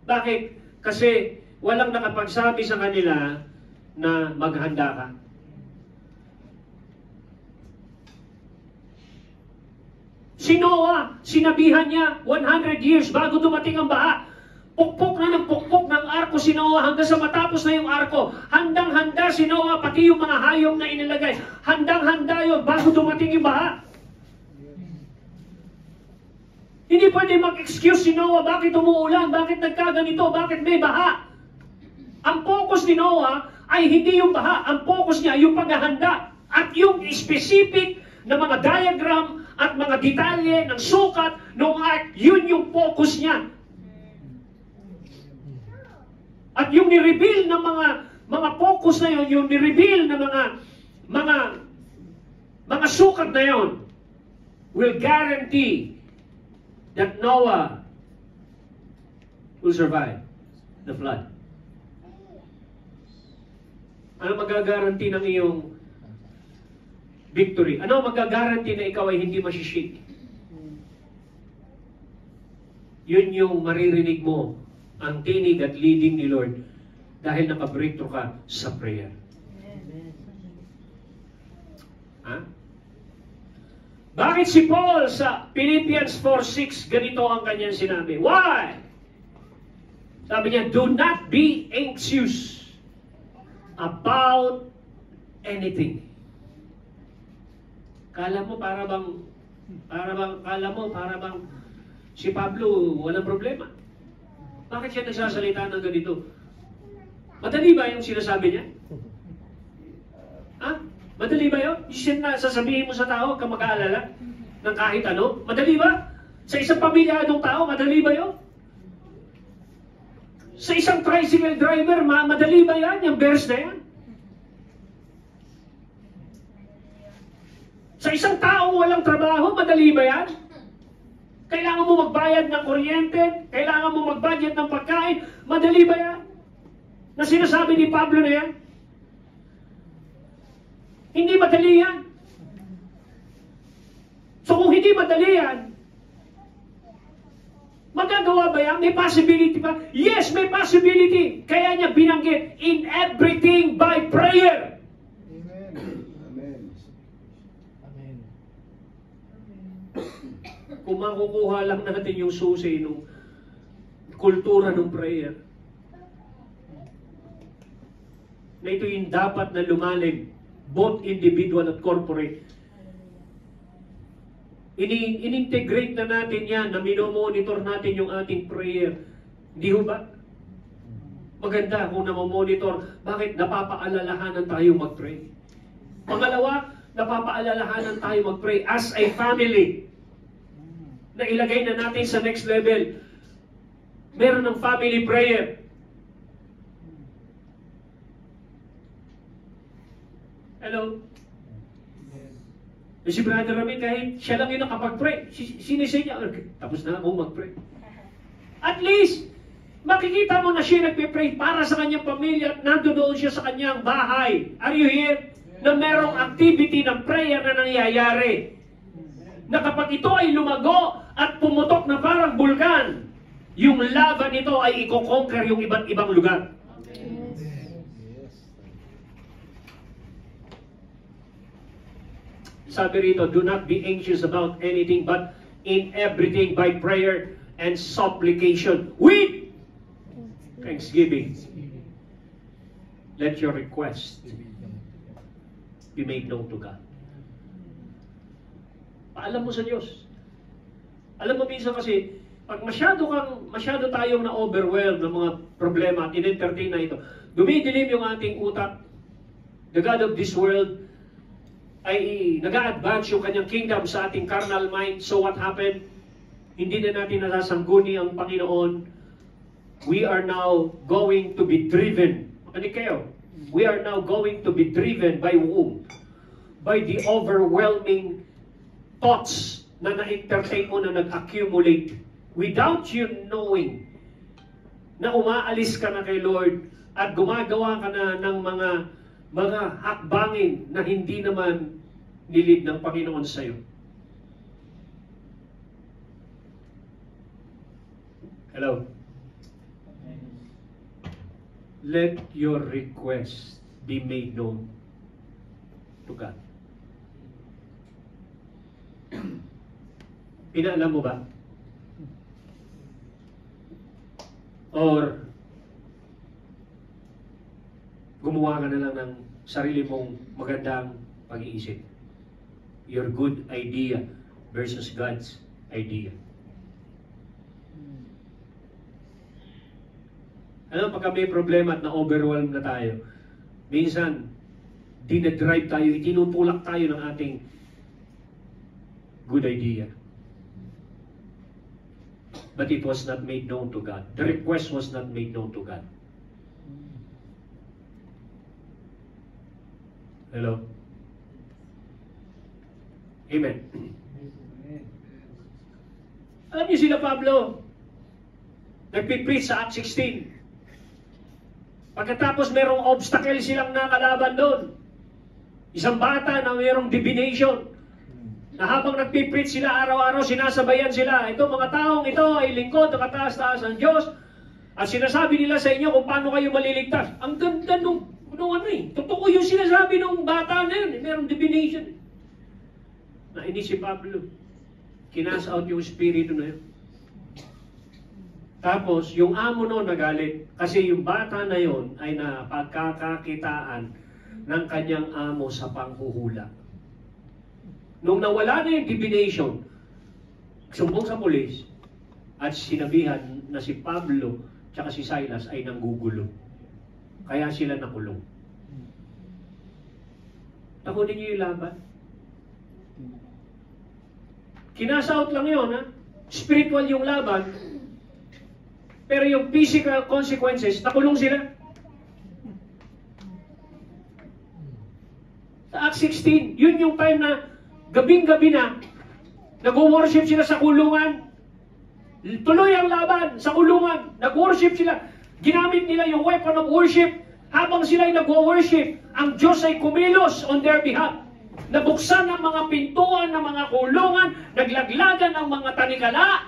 Bakit? Kasi walang nakapagsabi sa kanila na maghanda ka. Si Noah, sinabihan niya 100 years bago dumating ang baha. Pukpok na ng pukpok ng arko si Noah hanggang sa matapos na yung arko. Handang-handa si Noah, pati yung mga hayop na inilagay. Handang-handa yun bago dumating yung baha. Hindi pwede mag-excuse si Noah, bakit umuulan, bakit nagkaganito, bakit may baha. Ang focus ni Noah ay hindi yung baha. Ang focus niya ay yung paghahanda. At yung specific na mga diagram at mga detalye ng sukat ng ark, yun yung focus niya. At yung ni-reveal ng mga focus na yun, yung ni-reveal na mga sukat na yun, will guarantee that Noah will survive the flood. Ano magagaranti ng iyong victory? Ano magagaranti na ikaw ay hindi masishake? Yun yung maririnig mo, ang tinig at leading ni Lord dahil nakabreakthrough ka sa prayer. Ha? Bakit si Paul sa Philippians 4:6 ganito ang kanyang sinabi? Why? Sabi niya, do not be anxious about anything. Kala mo para bang si Pablo walang problema. Bakit siya nagsasalita ng ganito? Madali ba yung sinasabi niya? Ha? Madali ba yun? Yung sasabihin mo sa tao, ka mag-aalala ng kahit ano? Madali ba? Sa isang pamilyadong tao, madali ba yun? Sa isang tricycle driver, madali ba yan? Yung verse na yan? Sa isang taong walang trabaho, madali ba yan? Kailangan mo magbayad ng kuryente? Kailangan mo mag-budget ng pagkain? Madali ba yan? Na sinasabi ni Pablo na yan? Hindi madali yan. So kung hindi madali yan, magagawa ba yan? May possibility pa? Yes, may possibility. Kaya niya binanggit, in everything by prayer. Amen. Amen. Kung makukuha lang natin yung susi ng kultura ng prayer, na ito yung dapat na lumalim, both individual at corporate. In-integrate na natin yan, na minomonitor natin yung ating prayer. Hindi ho ba? Maganda kung namomonitor, bakit napapaalalahanan tayo mag-pray? Pangalawa, napapaalalahanan tayo mag-pray as a family. na ilagay na natin sa next level. Meron ng family prayer. Hello? Si Brother Rami, kahit siya lang yung nakapag-pray, sinisay niya, tapos na ako mag-pray. At least, makikita mo na siya nagpe-pray para sa kanyang pamilya at nandoon siya sa kanyang bahay. Are you here? Na merong activity ng prayer na nangyayari. Na kapag ito ay lumago at pumutok na parang bulkan, yung lava nito ay i-conquer yung iba't ibang lugar. Sabi rito, do not be anxious about anything, but in everything by prayer and supplication with thanksgiving. Let your request be made known to God. Paalam mo sa Diyos. Alam mo minsan kasi, pag masyado tayong na-overwhelmed ng mga problema at in-entertain na ito, dumidilim yung ating utak. The God of this world ay nag-a-advance yung kanyang kingdom sa ating carnal mind. So what happened? Hindi na natin nasasangguni ang Panginoon. We are now going to be driven. Makinig kayo. We are now going to be driven by whom? By the overwhelming thoughts na na-entertain mo na nag-accumulate without you knowing na umaalis ka na kay Lord at gumagawa ka na ng mga hakbangin na hindi naman nilid ng Panginoon sa iyo. Hello? Let your request be made known to God. Pinaalam mo ba? Or gumawa ka na lang ng sarili mong magandang pag-iisip? Your good idea versus God's idea. Alam, pagka may problema at na-overwhelm na tayo, minsan, dinadrive tayo, itinutulak tayo ng ating good idea. But it was not made known to God. The request was not made known to God. Hello? Amen. Alam niyo sila Pablo, nagpipreach sa Acts 16. Pagkatapos merong obstacle silang nakalaban doon. Isang bata na merong divination. Na habang nagpipreach sila araw-araw, sinasabayan sila. Ito, mga taong ito ay lingkod, nakataas-taas ng Diyos. At sinasabi nila sa inyo kung paano kayo maliligtas. Ang ganda nung ano eh. Totoo yung sinasabi ng bata na yun. Merong divination. Nainis si Pablo. Kinas out yung spirito na yun. Tapos, yung amo noon nagalit. Kasi yung bata na yun ay napagkakakitaan ng kanyang amo sa panghuhula. Nung nawala na yung divination, sumbong sa pulis at sinabihan na si Pablo tsaka si Silas ay nanggugulo. Kaya sila nakulong. Takunin niyo yung laban. Kinasout lang yun, ha? Spiritual yung laban. Pero yung physical consequences, nakulong sila. Sa Acts 16, yun yung time na gabing-gabi na, nag-worship sila sa kulungan. Tuloy ang laban sa kulungan. Nag-worship sila. Ginamit nila yung weapon of worship. Habang sila ay nag-worship, ang Diyos ay kumilos on their behalf. Nabuksan ang mga pintuan ng mga kulungan, naglaglagan ang mga tanikala.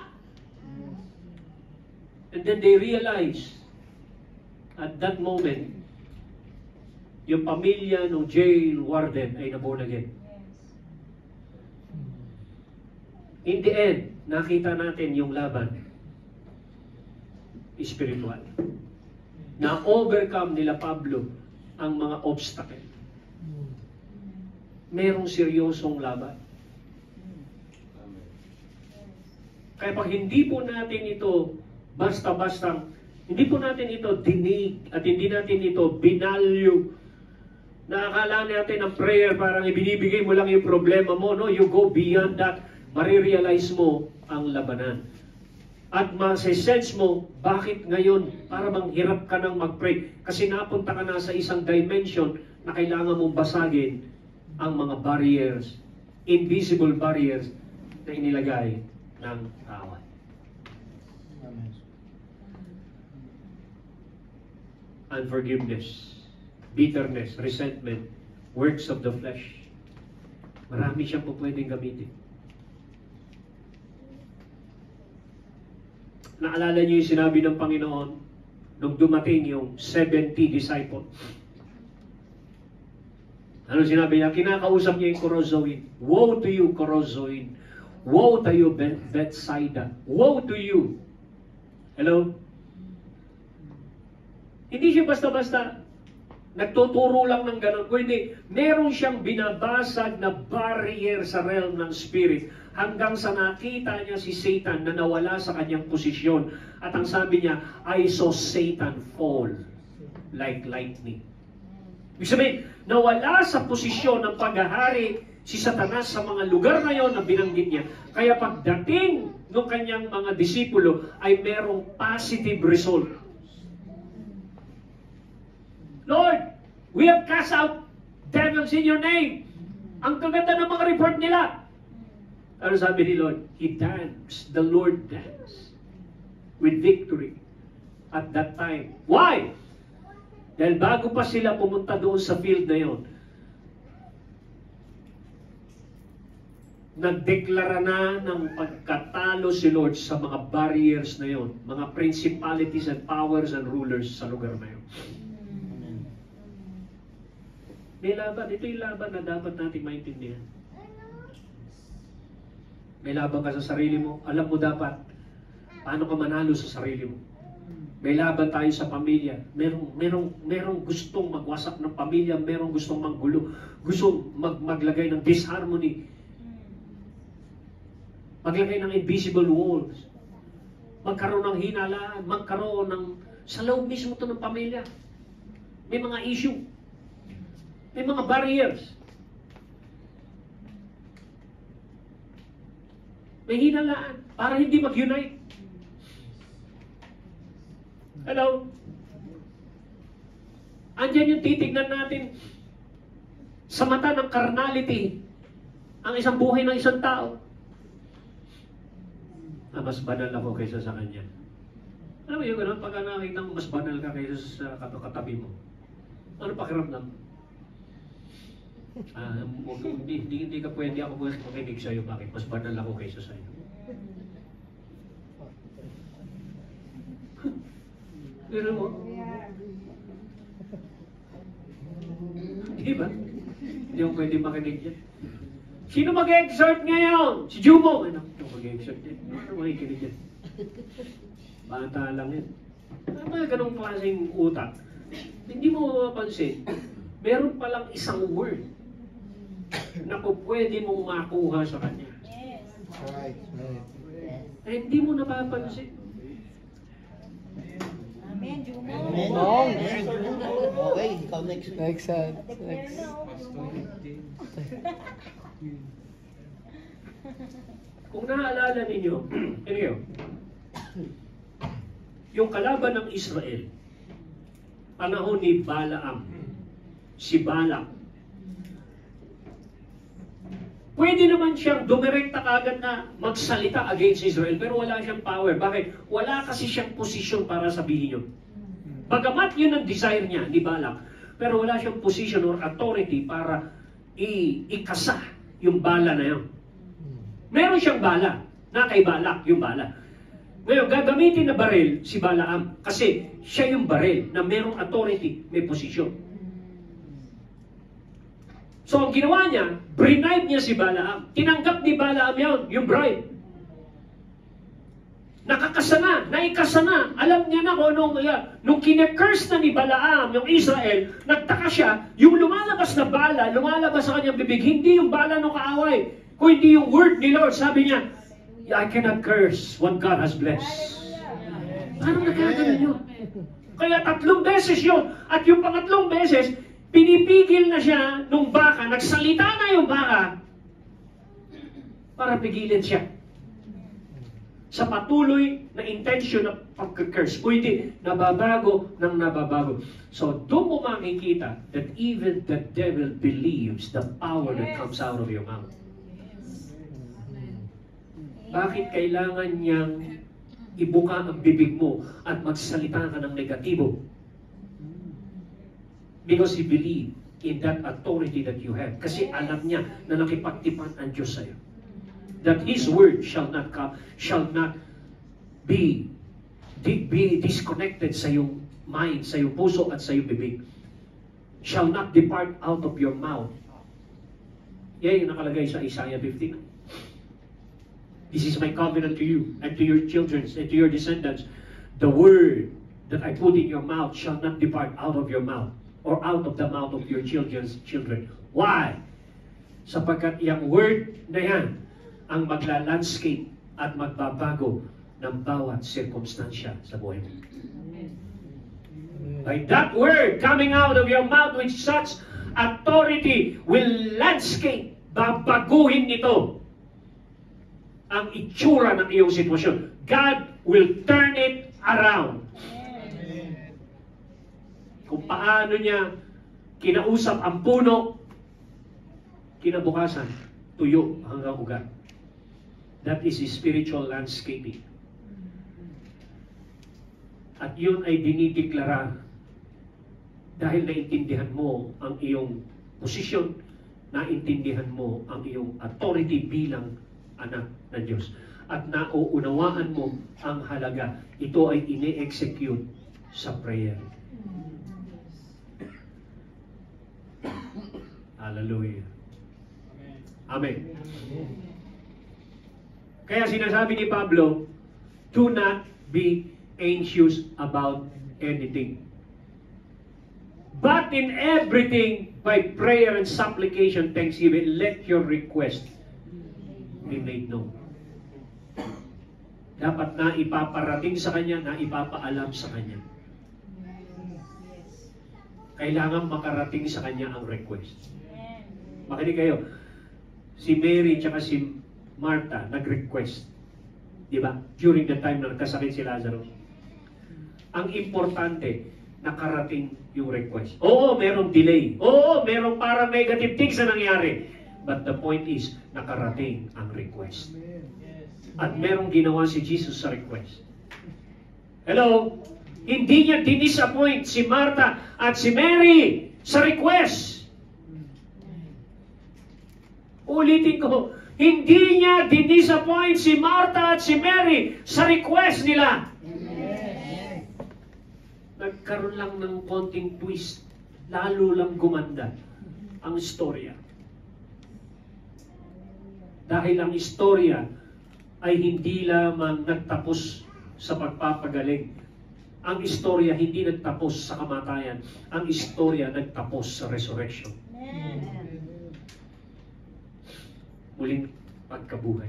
And then they realized, at that moment, yung pamilya ng jail warden ay naborn again. In the end, nakita natin yung laban spiritual. Na-overcome nila Pablo ang mga obstacle. Merong seryosong laban. Kaya pag hindi po natin ito basta-basta, hindi po natin ito dinig at hindi natin ito binalyo, na akala natin ang prayer parang ibinibigay mo lang yung problema mo, no? You go beyond that. marirealize mo ang labanan. At masisense mo, bakit ngayon para bang hirap ka nang mag-pray? Kasi napunta ka na sa isang dimension na kailangan mong basagin ang mga barriers, invisible barriers na inilagay ng kaaway. Amen. Unforgiveness, bitterness, resentment, works of the flesh. Marami siyang po pwedeng gamitin. Naalala niyo yung sinabi ng Panginoon nung dumating yung 70 disciples. Ano sinabi niya? Kinakausap niya yung Corozoin. Woe to you, Corozoin. Woe to you, Bethsaida. Woe to you. Hello? Hindi siya basta-basta nagtuturo lang ng ganun. Kundi meron siyang binabasag na barrier sa realm ng spirit hanggang sa nakita niya si Satan na nawala sa kanyang posisyon. At ang sabi niya, I saw Satan fall like lightning. Ibig sabihin, nawala sa posisyon ng paghahari si Satanas sa mga lugar na yon na binanggit niya. Kaya pagdating ng kanyang mga disipulo ay merong positive result. Lord, we have cast out devils in your name. Ang kaganda ng mga report nila. Ano sabi ni Lord? He danced. The Lord danced with victory at that time. Why? Dahil bago pa sila pumunta doon sa field na yon, nagdeklara na ng pagkatalo si Lord sa mga barriers na yon, mga principalities and powers and rulers sa lugar na yon. May laban. Ito yung laban na dapat natin maintindihan. May laban ka sa sarili mo. Alam mo dapat paano ka manalo sa sarili mo. May laban tayo sa pamilya. Merong gustong magwasak ng pamilya. Merong gustong manggulo. Gustong maglagay ng disharmony. Maglagay ng invisible walls. Magkaroon ng hinalaan. Magkaroon ng sa loob mismo to ng pamilya. May mga issue. May mga barriers. May hinalaan para hindi mag-unite. Hello? Andyan yung titignan natin sa mata ng carnality ang isang buhay ng isang tao. Mas banal ako kaysa sa kanya. Alam mo yung gano'n? Pagka nakita mo mas banal ka kaysa sa katabi mo. Ano pakiramdam? Hindi ka pwede ako makinig sa'yo. Bakit? Mas banal ako kaysa sa'yo. Pero mo? Di ba? Hindi ako pwede makinig yan. Sino mag-exhort ngayon? Si Jumo. Ano mag-exhort yan? Ano makikinig yan? Bata lang yan. Ano ganong klaseng utak? Hindi mo mapapansin. Meron palang isang word na po pwede mong makuha sa kanya. Yes. Right. Yes. Hindi mo napapansin. Amen, Jumo. Amen. Okay, ikaw next. Next. Declare na, Jumo. Kung naaalala ninyo, yung kalaban ng Israel, panahon ni Balaam, si Balak, pwede naman siyang dumirekta kagad na magsalita against Israel, pero wala siyang power. Bakit? Wala kasi siyang posisyon para sabihin yun. Bagamat yun ang desire niya, ni Balak, pero wala siyang position or authority para ikasa yung bala na yun. Meron siyang bala, na kay Balak, yung bala. Ngayon, gagamitin na baril si Balaam kasi siya yung baril na merong authority, may posisyon. So, ang ginawa niya, bribe niya si Balaam. Tinanggap ni Balaam yun, yung bribe. Nakakasana, naikasana. Alam niya na kung nung kine-curse na ni Balaam, yung Israel, nagtaka siya, yung lumalabas na bala, lumalabas sa kanyang bibig, hindi yung bala ng kaaway, kung hindi yung word ni Lord. Sabi niya, I cannot curse what God has blessed. Paano nagkaganon yun? Kaya 3 beses yun. At yung pangatlong beses, pinipigil na siya nung baka, nagsalita na yung baka. para pigilan siya sa patuloy na intention na pagka-curse. Pwede nababago ng nababago. So, doon mo makikita that even the devil believes the power that comes out of your mouth. Bakit kailangan niyang ibuka ang bibig mo at magsalita ka ng negatibo? Because he believed in that authority that you have. Kasi alam niya na nakipagtipan ang Diyos sa'yo. That His word shall not be disconnected sa iyong mind, sa iyong puso at sa iyong bibig. Shall not depart out of your mouth. Yan yung nakalagay sa Isaiah 59. This is my covenant to you and to your children and to your descendants. The word that I put in your mouth shall not depart out of your mouth or out of the mouth of your children's children. Why? Sapagkat yung word na yan ang magla-landscape at magbabago ng bawat sirkumstansya sa buhay mo. By that word coming out of your mouth with such authority will landscape, babaguhin nito ang itsura ng iyong sitwasyon. God will turn it around. Kung paano niya kinausap ang puno, kinabukasan, tuyo hanggang ugat. That is spiritual landscaping. At yun ay dinideklara dahil naintindihan mo ang iyong posisyon, naintindihan mo ang iyong authority bilang anak ng Diyos. At nauunawaan mo ang halaga. Ito ay ine-execute sa prayer. Hallelujah. Amen. Kaya sinasabi ni Pablo, do not be anxious about anything. But in everything, by prayer and supplication, thanksgiving, let your request be made known. Dapat na ipaparating sa Kanya, na ipapaalam sa Kanya. Kailangan makarating sa Kanya ang request. Makinig kayo, si Mary at si Martha nag-request. Diba? During the time na nagkasakit si Lazarus. Ang importante, nakarating yung request. Oo, merong delay. Oo, merong parang negative things na nangyari. But the point is, nakarating ang request. At merong ginawa si Jesus sa request. Hello? Hindi niya dinisappoint si Martha at si Mary sa request. Ulitin ko, hindi niya dinisappoint si Martha at si Mary sa request nila. Nagkaroon lang ng konting twist. Lalo lang gumanda ang istorya. Dahil ang istorya ay hindi lamang nagtapos sa pagpapagaling. Ang istorya hindi nagtapos sa kamatayan. Ang istorya nagtapos sa resurrection. Muling pagkabuhay.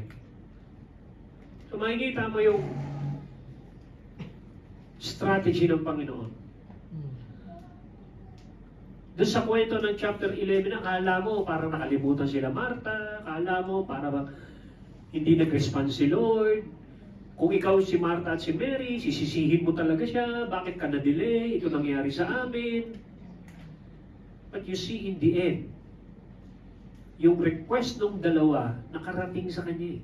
So makikita mo yung strategy ng Panginoon. Doon sa kwento ng chapter 11, akala mo parang nakalimutan sila Martha, akala mo parang hindi nag-respond si Lord. Kung ikaw si Martha at si Mary, sisisihin mo talaga siya, bakit ka na-delay, ito nangyari sa amin. But you see in the end, yung request ng dalawa nakarating sa kanya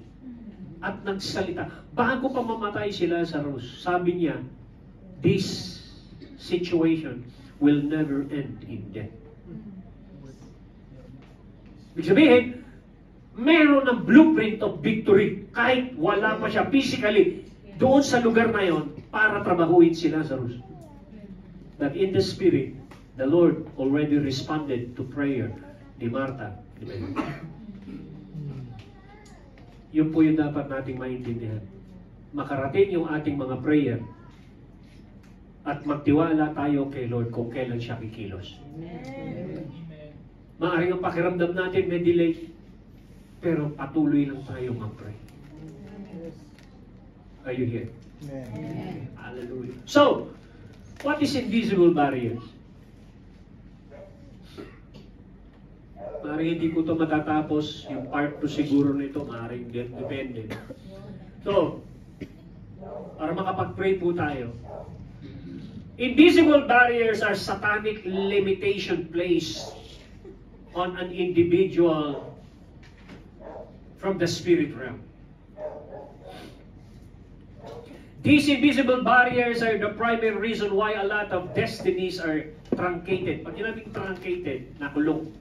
at nagsalita. Bago pa mamatay si Lazarus, sabi niya, this situation will never end in death. Ibig sabihin, meron ng blueprint of victory kahit wala pa siya physically doon sa lugar na yon para trabahuin si Lazarus. That in the spirit, the Lord already responded to prayer ni Martha. Yun po yung dapat nating maintindihan. Makarating yung ating mga prayer at magtiwala tayo kay Lord kung kailan siya kikilos. Maaaring ang pakiramdam natin may delay, pero patuloy lang tayo mag-pray. Are you here? Amen. Hallelujah. So, what is invisible barriers? Maaaring hindi ko ito matatapos. Yung part 2 siguro nito, maaaring depende. So, para makapag-pray po tayo. Invisible barriers are satanic limitation placed on an individual from the spirit realm. These invisible barriers are the primary reason why a lot of destinies are truncated. Pag sinabing truncated, nakulong.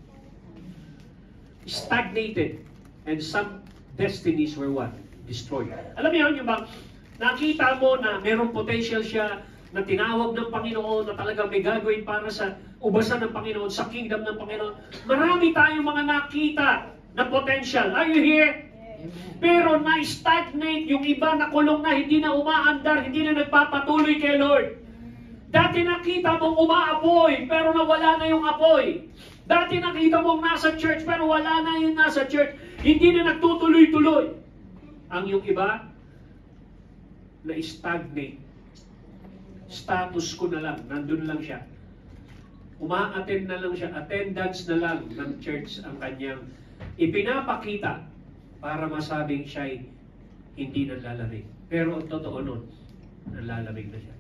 Stagnated. And some destinies were what? Destroyed. Alam niyo yun, yung bang nakita mo na mayroong potential siya na tinawag ng Panginoon na talagang may gagawin para sa ubasan ng Panginoon, sa kingdom ng Panginoon. Marami tayong mga nakita na potential. Are you here? Pero na-stagnate, yung iba na kulong na, hindi na umaandar, hindi na nagpapatuloy kay Lord. Dati nakita mong umaapoy, pero nawala na yung apoy. Dati nakita mong nasa church, pero wala na yung nasa church. Hindi na nagtutuloy-tuloy. Ang yung iba, na-stagnate. Status ko na lang, nandun lang siya. Uma-attend na lang siya, attendance na lang ng church ang kanyang ipinapakita para masabing siya'y hindi nalalamig. Pero ang totoo nun, nalalamig na siya.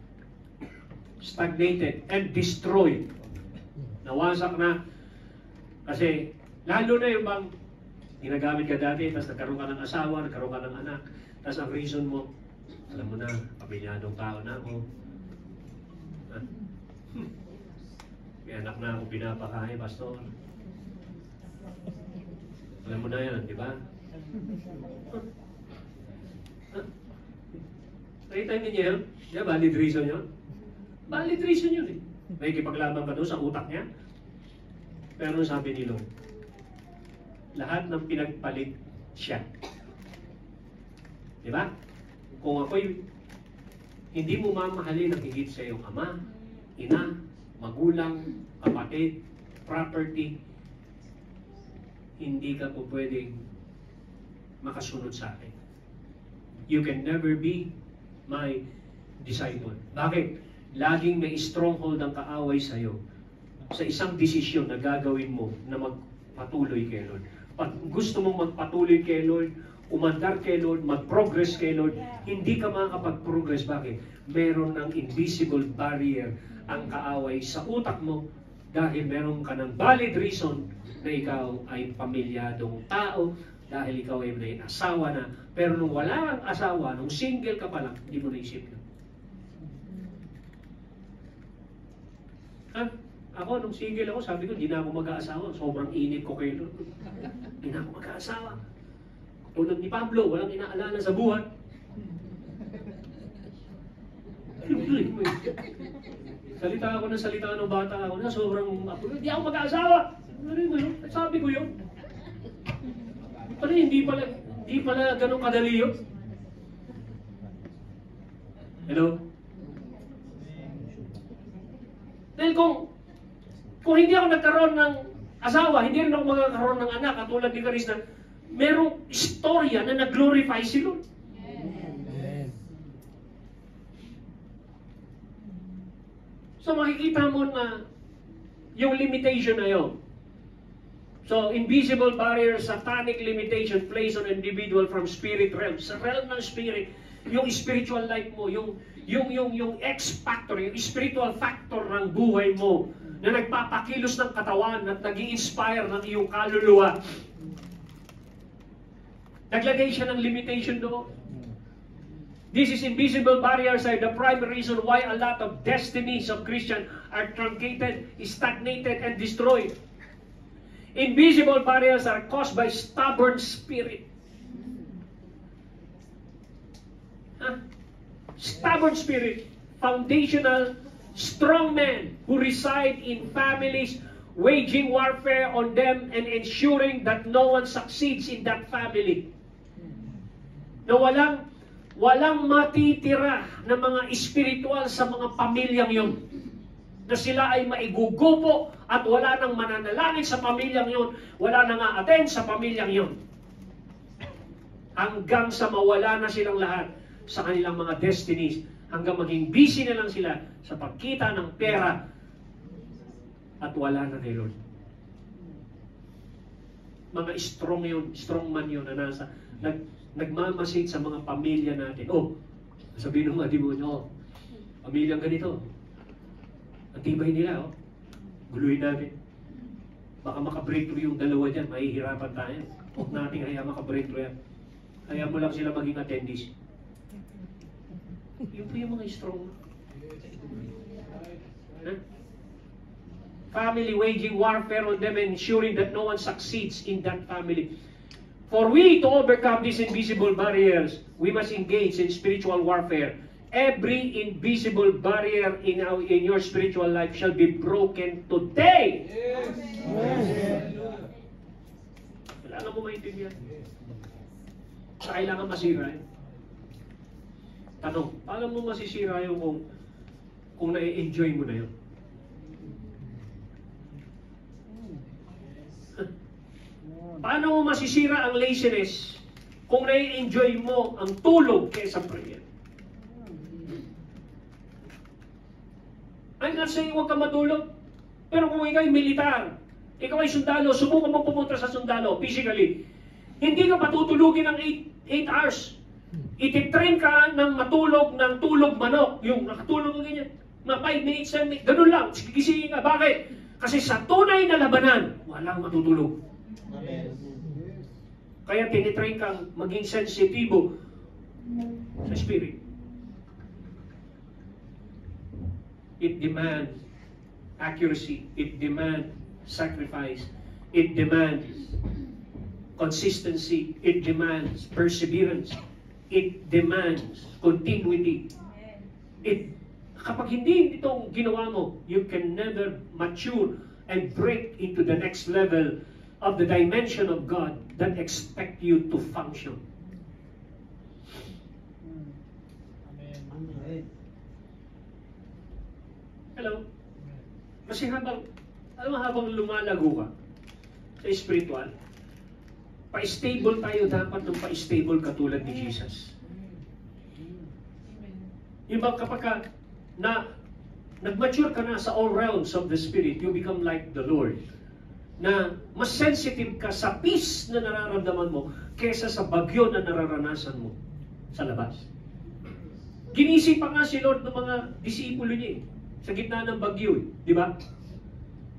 Stagnated and destroyed. Nawasak na. Kasi, lalo na yung bang ginagamit ka dati, tapos nagkaroon ka ng asawa, nagkaroon ka ng anak, tapos ang reason mo, alam mo na, pamilyadong tao na ako. May anak na ako pinapakain, pastor. Alam mo na yan, di ba? Nakita niyo yun? Yeah, valid reason yun? Valid reason yun eh. May kipaglaban ka doon sa utak niya. Pero sabi ni Lord, lahat ng pinagpalit siya. Di ba? Kung ako'y hindi mo mamahalin ang higit sa iyong ama, ina, magulang, kapatid, property, hindi ka po pwedeng makasunod sa akin. You can never be my disciple. Bakit? Laging may stronghold ang kaaway sa iyo sa isang desisyon na gagawin mo na magpatuloy kay Lord. Pag gusto mong magpatuloy kay Lord, umandar kay Lord, mag-progress kay Lord, hindi ka makakapag-progress. Bakit? Meron ng invisible barrier ang kaaway sa utak mo dahil meron ka ng valid reason na ikaw ay pamilyadong tao, dahil ikaw ay may asawa na, pero nung wala kang asawa, nung single ka pa lang, hindi mo naisip yun. Ha? Ako, nung single ako, sabi ko, hindi na ako mag-aasawa. Sobrang init ko kay Lord. Hindi na ako mag-aasawa. Tulad ni Pablo, walang inaalala sa buhay. Salita ako ng salita ng bata ako na sobrang hindi ako mag-aasawa. Sabi ko yun. Pero hindi pala ganun kadali yun. Hello? Dahil kung hindi ako nagkaroon ng asawa, hindi rin ako magkakaroon ng anak, katulad ni Charis na merong istorya na nag-glorify si Lord. So makikita mo na yung limitation na yun. So, invisible barrier, satanic limitation placed on individual from spirit realm. Sa realm ng spirit, yung spiritual life mo, yung X factor, yung spiritual factor ng buhay mo, na nagpapakilos ng katawan at nag-i-inspire ng iyong kaluluwa. Naglagay siya ng limitation doon. This is invisible barriers are the primary reason why a lot of destinies of Christians are truncated, stagnated, and destroyed. Invisible barriers are caused by stubborn spirit. Stubborn spirit, foundational, strong men who reside in families, waging warfare on them and ensuring that no one succeeds in that family. Na walang matitira na mga espiritual sa mga pamilyang yon. Na sila ay maigugupo at wala nang mananalangin sa pamilyang yon, wala nang a-attend sa pamilyang yon. Hanggang sa mawala na silang lahat sa kanilang mga destinies, hanggang maging busy na lang sila sa pagkita ng pera at wala na kay Lord. mga strongman yun na nagmamasid sa mga pamilya natin. Oh, sabihin ng mga demonyo, oh, pamilyang ganito. Ang tibay nila, oh. Guluhin natin. Baka maka-breakthrough yung dalawa dyan, mahihirapan tayo. Huwag natin kaya maka-breakthrough yan. Kaya mo lang sila maging attendees. Yun po yung mga strong. Huh? Family waging warfare on them and ensuring that no one succeeds in that family. For we to overcome these invisible barriers, we must engage in spiritual warfare. Every invisible barrier in your spiritual life shall be broken today. Yes. Kailangan mo maintindihan. Kailangan masira yun. Tanong, paano mo masisira yun kung na-enjoy mo na yun? Paano mo masisira ang laziness kung na-enjoy mo ang tulog kaysa prayer? I'm not saying huwag ka matulog. Pero kung ikaw ay militar, ikaw ay sundalo, subukan mo pumunta sa sundalo, physically. Hindi ka patutulugin ng 8 hours. Ititrain ka ng matulog ng tulog manok. Yung nakatulog ng ganyan. Mga 5 minutes, 7 minutes. Ganun lang. Gisingin ka. Bakit? Kasi sa tunay na labanan, walang matutulog. Amen. Kaya tinitrain kang maging sensitibo sa spirit. It demands accuracy. It demands sacrifice. It demands consistency. It demands perseverance. It demands continuity. Kapag hindi itong ginawa mo, you can never mature and break into the next level of the dimension of God that expect you to function. Amen. Hello? Kasi habang lumalago ka sa spiritual, pa-stable tayo dapat ng pa-stable katulad ni Jesus. Yung ba kapag nag-mature ka na sa all realms of the Spirit, you become like the Lord. Na mas sensitive ka sa peace na nararamdaman mo kesa sa bagyo na nararanasan mo sa labas. Ginising pa nga si Lord ng mga disipulo niya sa gitna ng bagyo. Di ba?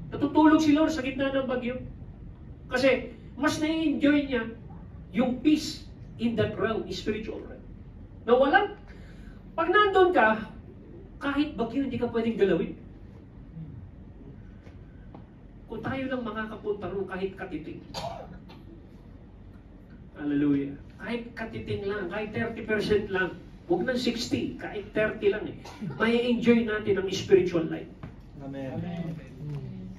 Natutulog si Lord sa gitna ng bagyo. Kasi mas na-enjoy niya yung peace in that realm, spiritual realm. Na walang, pag nandun ka, kahit bagyo, hindi ka pwedeng galawin. Kung tayo lang makakapunta ron kahit katiting. Hallelujah. Kahit katiting lang, kahit 30% lang. Huwag ng 60, kahit 30 lang eh. May enjoy natin ang spiritual life. Amen.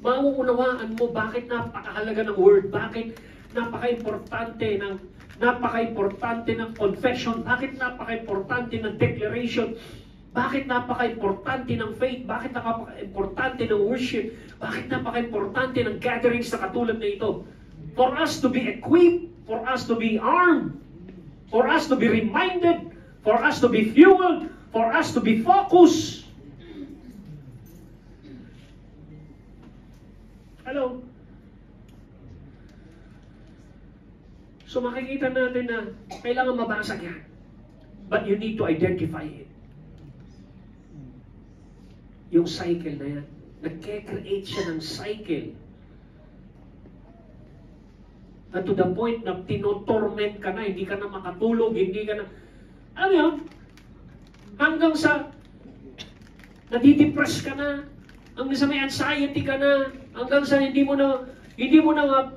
Mauunawaan mo bakit napakahalaga ng word, bakit napaka-importante ng confession, bakit napaka-importante ng declaration, bakit napaka-importante ng faith, bakit napaka-importante ng worship, bakit napaka-importante ng gatherings na katulad na ito. For us to be equipped, for us to be armed, for us to be reminded, for us to be fueled, for us to be focused. Hello? So makikita natin na kailangan mabasag yan. But you need to identify it. Yung cycle na yan. Nagke-create siya ng cycle. Na to the point na tinotorment ka na, hindi ka na makatulog, hindi ka na... Ano yun? Hanggang sa nadidepress ka na, hanggang sa may anxiety ka na, hanggang sa hindi mo na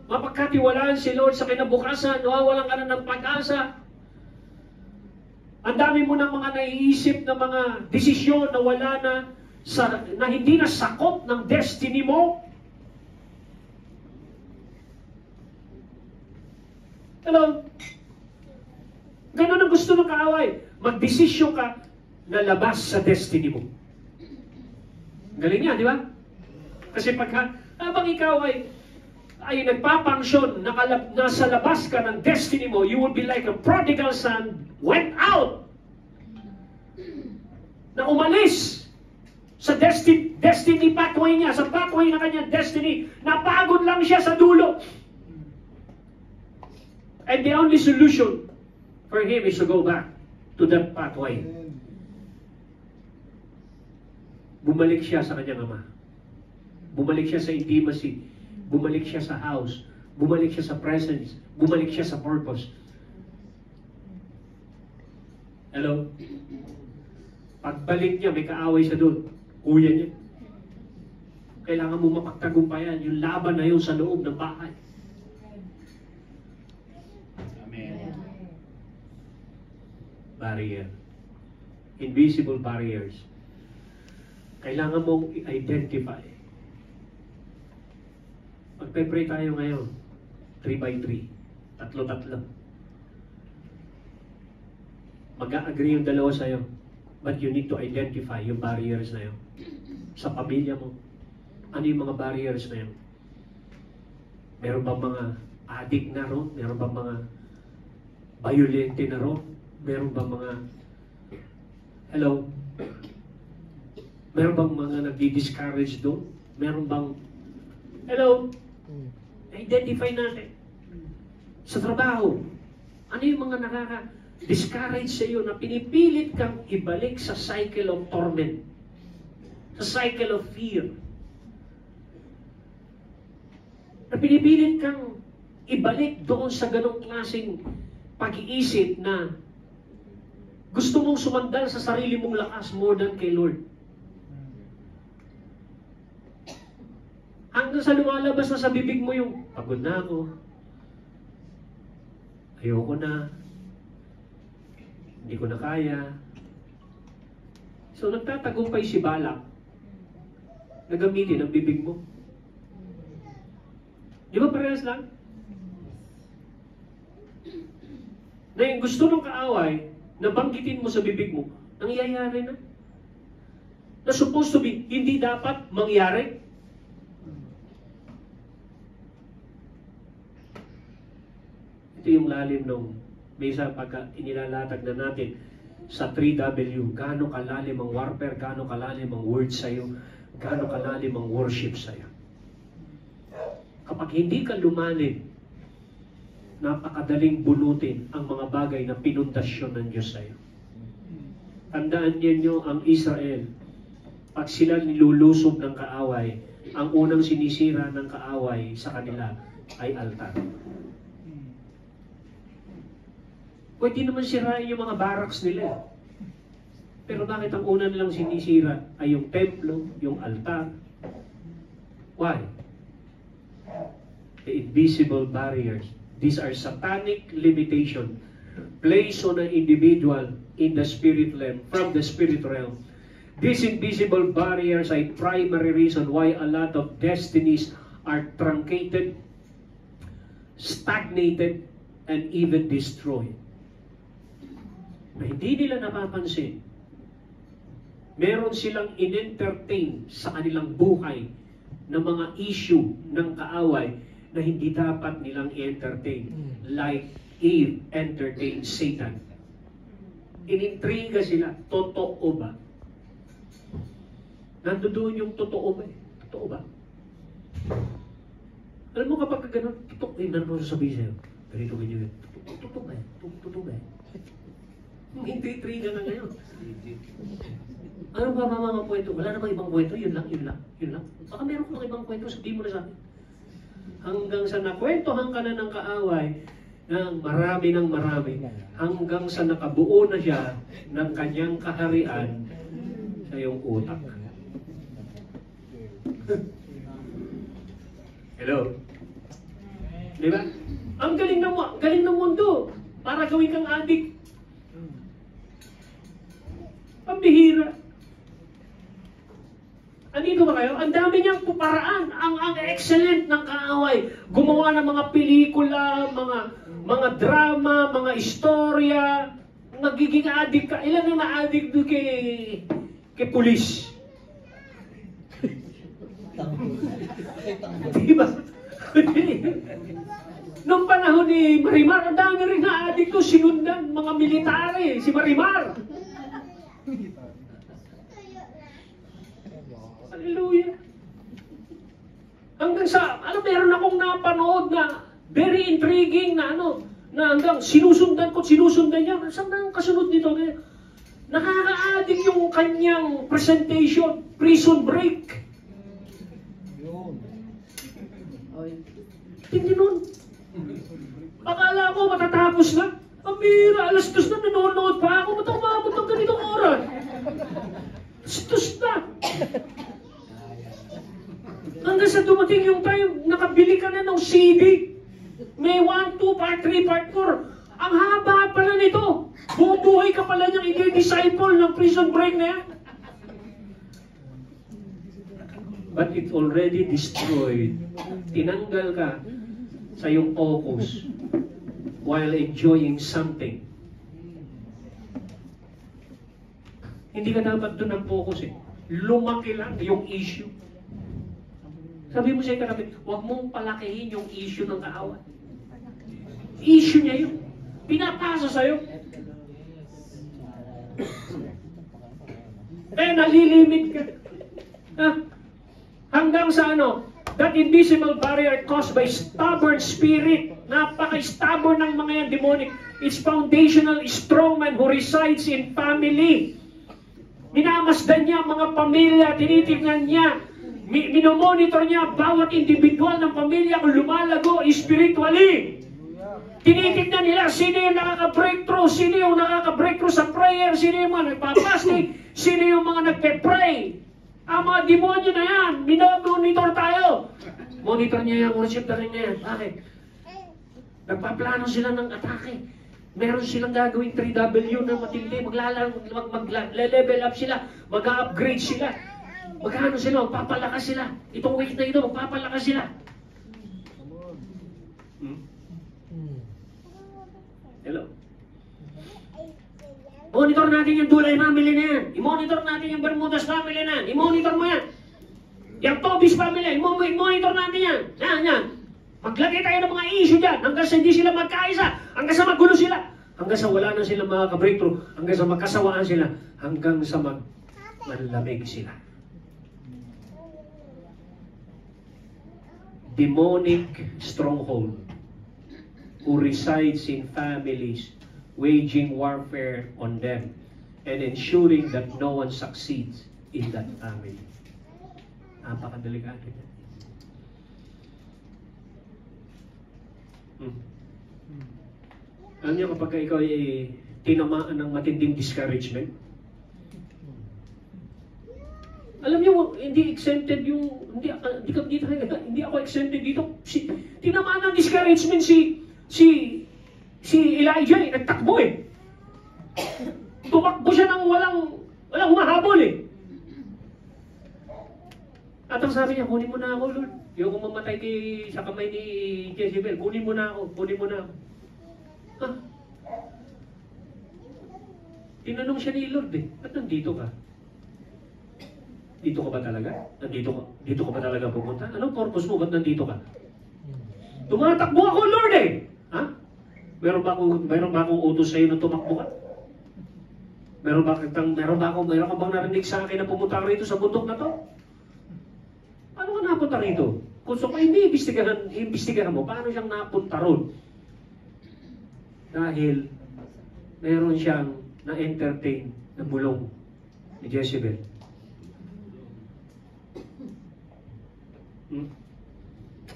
mapagkatiwalaan si Lord sa kinabukasan, nawawalan ka na ng pag-asa. Ang dami mo ng mga naiisip na mga desisyon na wala na, na hindi na sakop ng destiny mo. Hello? Ganun ang gusto ng kaaway. Magdesisyon ka na labas sa destiny mo. Galing niya, di ba? Kasi habang ikaw ay nagpapangsyon, nasa labas ka ng destiny mo, you will be like a prodigal son went out. Na umalis sa destiny pathway niya, sa pathway na kanyang destiny, napagod lang siya sa dulo. And the only solution for him is to go back to that pathway. Bumalik siya sa kanyang ama. Bumalik siya sa intimacy. Bumalik siya sa house. Bumalik siya sa presence. Bumalik siya sa purpose. Hello? Pagbalik niya, may kaaway siya doon. Kuya niya. Kailangan mo mapagtagumpayan yung laban na yun sa loob ng bahay. Amen. Barrier. Invisible barriers. Kailangan mong i-identify. Magpe-pray tayo ngayon. 3x3. Tatlo-tatlo. Mag-a-agree yung dalawa sa'yo. But you need to identify yung barriers na yun. Sa pamilya mo. Ano yung mga barriers na yun? Meron bang mga addict na ron? Meron bang mga violente na ron? Meron bang mga... Hello? Meron bang mga nagdi-discourage doon? Meron bang... Hello? Identify natin. Sa trabaho, ano yung mga nakaka-discourage sa iyo na pinipilit kang ibalik sa cycle of torment? Sa cycle of fear? Na pinipilit kang ibalik doon sa ganong klaseng pag-iisip na gusto mong sumandal sa sarili mong lakas more than kay Lord. Hanggang sa lumalabas na sa bibig mo yung, pagod na ako, ayoko na, hindi ko na kaya. So nagtatagumpay si Balak na gamitin ang bibig mo. Di ba parehas lang? Na yung gusto ng kaaway, na banggitin mo sa bibig mo, nangyayari na. Na supposed to be, hindi dapat mangyari. Ito yung lalim nung mesa pagka inilalatag na natin sa 3W. Gaano kalalim ang warfare, gaano kalalim ang word sa'yo, gaano kalalim ang worship sa'yo. Kapag hindi ka lumalim, napakadaling bunutin ang mga bagay na pinundasyon ng Diyos sa'yo. Tandaan niyo ang Israel, pag sila nilulusob ng kaaway, ang unang sinisira ng kaaway sa kanila ay altar. Pwede naman sirain yung mga barracks nila. Pero bakit ang una nilang sinisira ay yung templo, yung altar? Why? The invisible barriers. These are satanic limitations placed on an individual in the spirit realm, from the spirit realm. These invisible barriers are a primary reason why a lot of destinies are truncated, stagnated, and even destroyed. Na hindi nila napapansin, meron silang in-entertain sa kanilang buhay na mga issue ng kaaway na hindi dapat nilang i-entertain. Like Eve entertained Satan. Inintriga sila. Totoo ba? Nandoon yung totoo ba? Totoo ba? Alam mo kapag gano'n, totoo. Meron mo sasabihin sa'yo. Ganito, ganyan. Totoo ba? Totoo ba? Hindi intriga na ngayon. Ano ba mga kwento? Wala na bang ibang kwento? Yun lang. Baka meron kang ibang kwento, sabihin mo na sa akin. Hanggang sa nakwentohan ka na ng kaaway, ng marami, hanggang sa nakabuo na siya ng kanyang kaharian sa iyong utak. Hello? Di ba? Ang galing ng mundo para gawin kang adik. Pambihira. Andito ba kayo? Ang dami niyang paraan. Ang excellent ng kaaway. Gumawa ng mga pelikula, mga drama, mga istorya. Nagiging adik ka. Ilan ang na-adik doon kay pulis? Diba? Noong panahon ni Marimar, ang dami rin na-adik doon. Sinundan mga military. Si Marimar. Hallelujah. Hanggang sa, meron akong napanood na very intriguing na na hanggang sinusundan niya. Saan na ang kasunod nito? Nakaka-addict yung kanyang presentation, Prison Break. Yun. Hindi nun. Akala ko matatapos na. Ang bira, alas 2 na nanonood pa ako. Ba't ako maabot ng ganitong oras? Alas 2 na. Hanggang sa dumating yung time, nakabili ka na ng CD. May 1, 2, part 3, part 4. Ang haba pala nito. Bubuhay ka pala niyang i-disciple ng Prison Break na yan. But it already destroyed. Tinanggal ka sa iyong focus while enjoying something. Hindi ka dapat doon ang focus eh. Lumaki lang yung issue. Sabi mo sa katabi, huwag mong palakihin yung issue ng kaaway. Issue niya yun. Pinapasa sa'yo. Eh, nalilimit ka. Hanggang sa ano, that invisible barrier caused by stubborn spirit. Napaka-stubborn ng mga yan, demonic. It's foundational strongman who resides in family. Minamasdan niya mga pamilya, tinitignan niya, minomonitor niya bawat individual ng pamilya kung lumalago spiritually. Tinitignan nila sino yung nakaka-breakthrough, sino yung nakaka-breakthrough sa prayer, sino yung mga nagpapasting, sino yung mga nagpe-pray. Ang mga demonyo na yan, minomonitor tayo. Monitor niya yung worship na rin na yan. Bakit? Nagpaplano sila ng atake. Meron silang gagawing 3W na matindi. Mag-level up sila. Mag-upgrade sila. Magkano sila? Magpapalakas sila. Itong week na ito, magpapalakas sila. Hello? Monitor natin yung Dulay family na yan. I-monitor natin yung Bermudas family na yan. I-monitor mo yan. Yung Tobis family, i-monitor natin yan. Yan. Maglagay tayo ng mga issue dyan hanggang sa hindi sila magkaisa, hanggang sa magulo sila, hanggang sa wala na sila makaka-breakthrough, hanggang sa magkasawaan sila, hanggang sa manlamig sila. Demonic stronghold who resides in families, waging warfare on them and ensuring that no one succeeds in that family. Napakadelikado yan. Alam niyo, kapag ikaw ay tinamaan ng matinding discouragement, alam niyo, hindi exempted yung, hindi ako exempted dito. Tinamaan ng discouragement si Elijah eh, nagtakbo eh. Tumakbo siya ng walang humahabol eh. At ang sabi niya, kunin mo na ako, Lord. Yung mamatay sa kamay ni Jezebel, kunin mo na ako. Ha? Tinanong siya ni Lord eh, ba't nandito ka? Dito ka ba talaga? Dito ka ba talaga pumunta? Anong purpose mo? Ba't nandito ka? Tumatakbo ako, Lord eh! Ha? Meron ba akong utos sa'yo na tumakbo ka? Meron ka bang narinig sa akin na pumunta rito sa bundok na to? Paano ka napunta rito? Kung so, hindi imbestigahan mo, paano siyang napunta ron? Dahil meron siyang na-entertain na bulong ni Jezebel.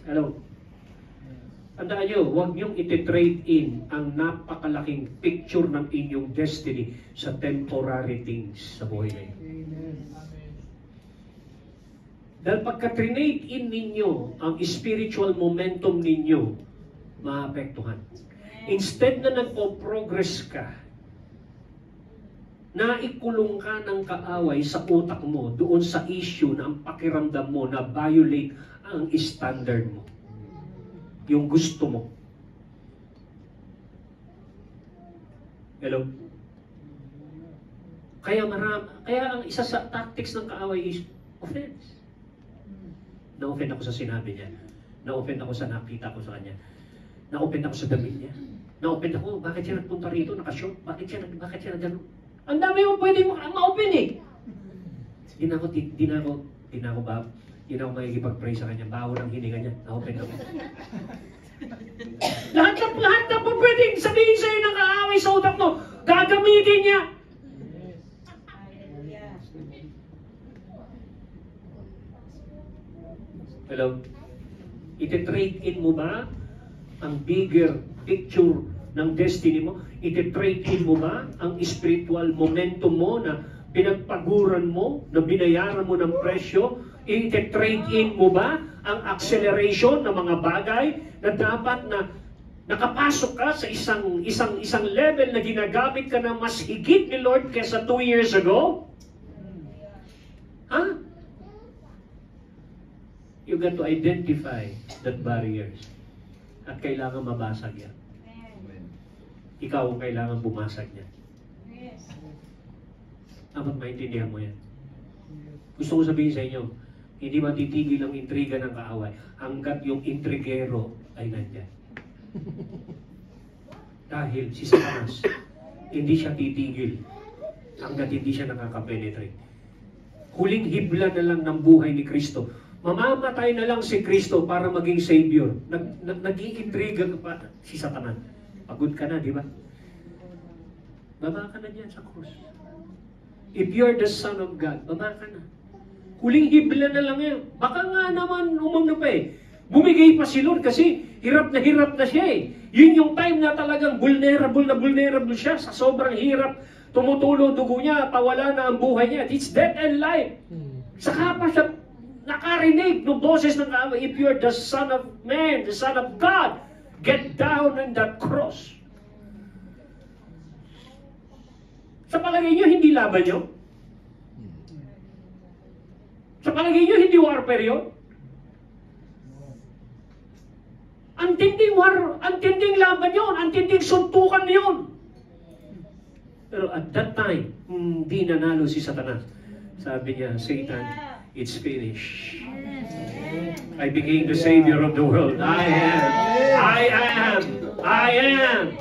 Hello? Tandaan nyo, huwag niyong iti-trade in ang napakalaking picture ng inyong destiny sa temporary things sa buhay ngayon. Dahil pagka-trinate in ninyo ang spiritual momentum ninyo, maapektuhan. Instead na nagpo-progress ka, naikulong ka ng kaaway sa utak mo doon sa issue na ang pakiramdam mo na violate ang standard mo. Yung gusto mo. Hello? Kaya ang isa sa tactics ng kaaway is offense. Na-offend ako sa sinabi niya. Na-offend ako sa nakita ko sa kanya. Na-offend ako sa damit niya. Na-offend ako, bakit siya nagpunta rito, nakashort? Bakit siya nagano? Ang dami mo pwede ma-open eh. Di na ako makikipag-pray sa kanya. Baho ng hininga niya. Na-open ako. Lahat na po pwedeng sabihin sa'yo ng kaaway sa utak mo, gagamitin niya. Hello? Iti-trade in mo ba ang bigger picture ng destiny mo? Iti-trade in mo ba ang spiritual momentum mo na pinagpaguran mo, na binayaran mo ng presyo? Iti-trade in mo ba ang acceleration ng mga bagay na dapat na nakapasok ka sa isang level na ginagamit ka na mas higit ni Lord kaysa 2 years ago? Huh? You got to identify that barriers. At kailangan mabasag yan. Ikaw ang kailangan bumasag niya. Dapat maintindihan mo yan. Gusto ko sabihin sa inyo, hindi matitigil ang intriga ng kaaway hanggat yung intrigero ay nandyan. Dahil si Satanas, hindi siya titigil hanggat hindi siya nakaka-penetrate. Huling hibla na lang ng buhay ni Kristo. Mamamatay na lang si Kristo para maging Savior. Nag-iintriga ka pa si Satanas. Pagod ka na, di ba? Baba ka na dyan sa krus. If you're the Son of God, baba ka na. Huling hibla na lang yan. Baka nga naman umano pa eh. Bumigay pa si Lord kasi hirap na siya eh. Yun yung time na talagang vulnerable siya. Sa sobrang hirap, tumutulo dugo niya, pawala na ang buhay niya. It's death and life. Saka pa siya nakarinig ng boses ng kaaway, if you're the Son of Man, the Son of God, get down on that cross. Sa palagay niyo, hindi laban niyo? Sa palagay niyo, hindi warfare yun? Ang tinding laban yun, ang tinding suntukan yun. Pero at that time, hindi nanalo si Satanas. Sabi niya, Satan, it's finished. I became the Savior of the world. I am.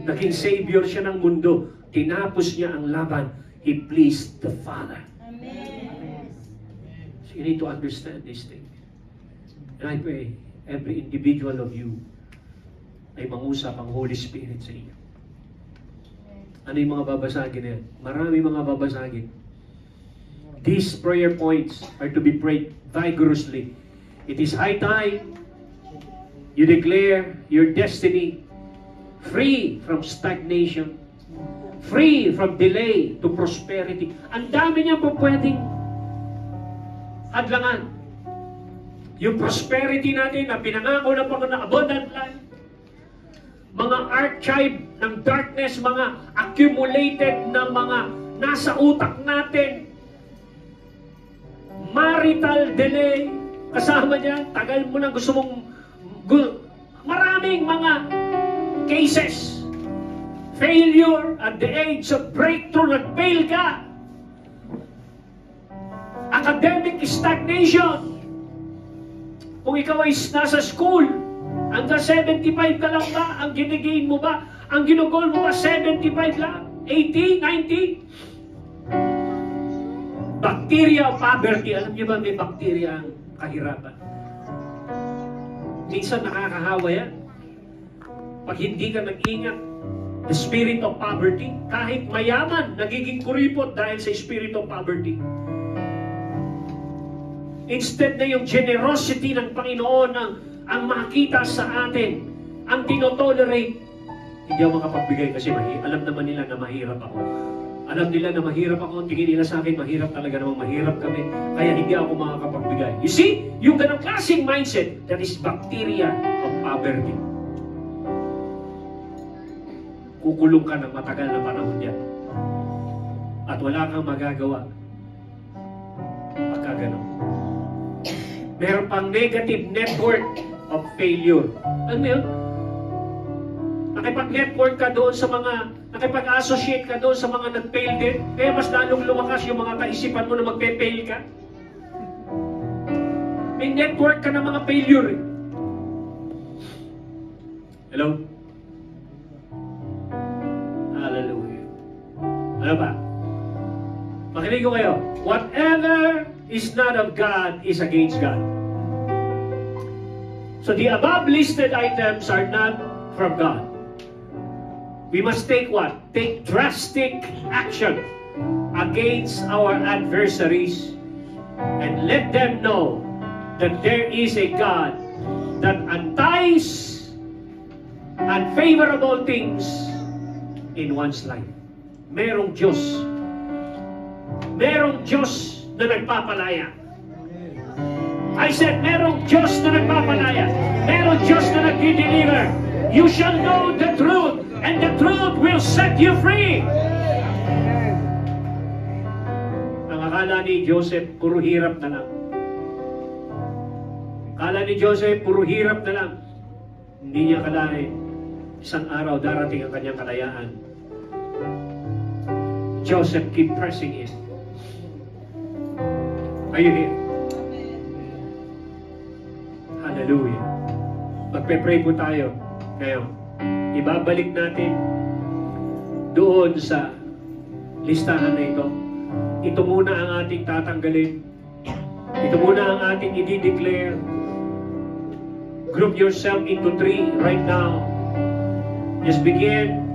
Naging Savior siya ng mundo. Tinapos niya ang laban. He pleased the Father. So you need to understand this thing. And I pray, every individual of you ay mangusap ang Holy Spirit sa inyo. Ano yung mga babasagin na yan? Marami mga babasagin. These prayer points are to be prayed vigorously. It is high time you declare your destiny free from stagnation, free from delay to prosperity. Ang dami niya po pwedeng hadlangan. Yung prosperity natin na pinangako ng Panginoon, abundant life, mga archive ng darkness, mga accumulated na mga nasa utak natin, marital delay, kasama niya, tagal mo na gusto mong, maraming mga cases, failure at the age of breakthrough, nag-fail ka, academic stagnation, kung ikaw ay nasa school, hanggang 75 ka lang ba, ang ginigain mo ba, ang ginugol mo ba, 75 lang, 80, 90, bacteria of poverty. Alam niyo ba may bacteria ang kahirapan? Minsan nakakahawa yan. Pag hindi ka nag-ingat, the spirit of poverty, kahit mayaman, nagiging kuripot dahil sa spirit of poverty. Instead na yung generosity ng Panginoon ang makita sa atin, ang tinotolerate, hindi ako makapagbigay kasi alam naman nila na mahirap ako. Alam nila na mahirap ako, tingin nila sa akin, mahirap talaga namang mahirap kami, kaya hindi ako makakapagbigay. You see, yung ganang klaseng mindset, that is bacteria of poverty. Kukulong ka ng matagal na panahon yan. At wala kang magagawa pagka gano'n. Meron pang negative network of failure. Ano yun? Nakipag-network ka doon sa mga, nakipag-associate ka doon sa mga nag-fail din, kaya mas lalong lumakas yung mga kaisipan mo na magpe-fail ka. May network ka ng mga failure. Hello? Hallelujah. Ano ba? Makinig ko kayo. Whatever is not of God is against God. So the above listed items are not from God. We must take what? Take drastic action against our adversaries and let them know that there is a God that unties unfavorable things in one's life. Merong Diyos. Merong Diyos na nagpapalaya. I said, merong Diyos na nagpapalaya. Merong Diyos na nagdi-deliver. You shall know the truth, and the truth will set you free. Ang akala ni Joseph, puro hirap na lang. Akala ni Joseph, puro hirap na lang. Hindi niya kalahin, isang araw darating ang kanyang kalayaan. Joseph keep pressing in. Are you here? Hallelujah. Magpe-pray po tayo ngayon. Ibabalik natin doon sa listahan na ito. Ito muna ang ating tatanggalin. Ito muna ang ating i-declare. Group yourself into 3 right now. Just begin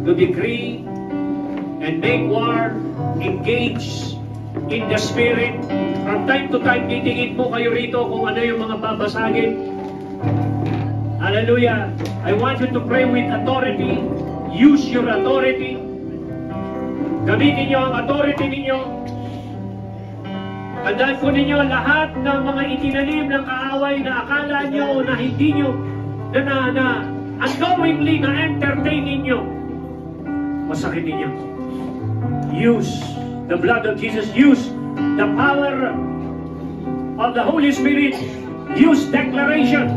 to decree and make war, engage in the Spirit. From time to time, titingin po kayo rito kung ano yung mga babasagin. Hallelujah. I want you to pray with authority. Use your authority. Gamitin niyo ang authority ninyo. Tandaan po ninyo lahat ng mga itinanim ng kaaway na akala nyo na hindi nyo na unknowingly na entertain ninyo. Masakit ninyo. Use the blood of Jesus. Use the power of the Holy Spirit. Use declaration.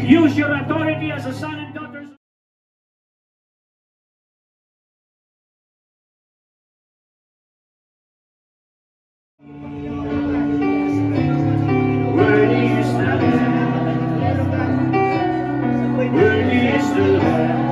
Use your authority as a son and daughter. Worthy is the Lamb. Worthy is the Lamb.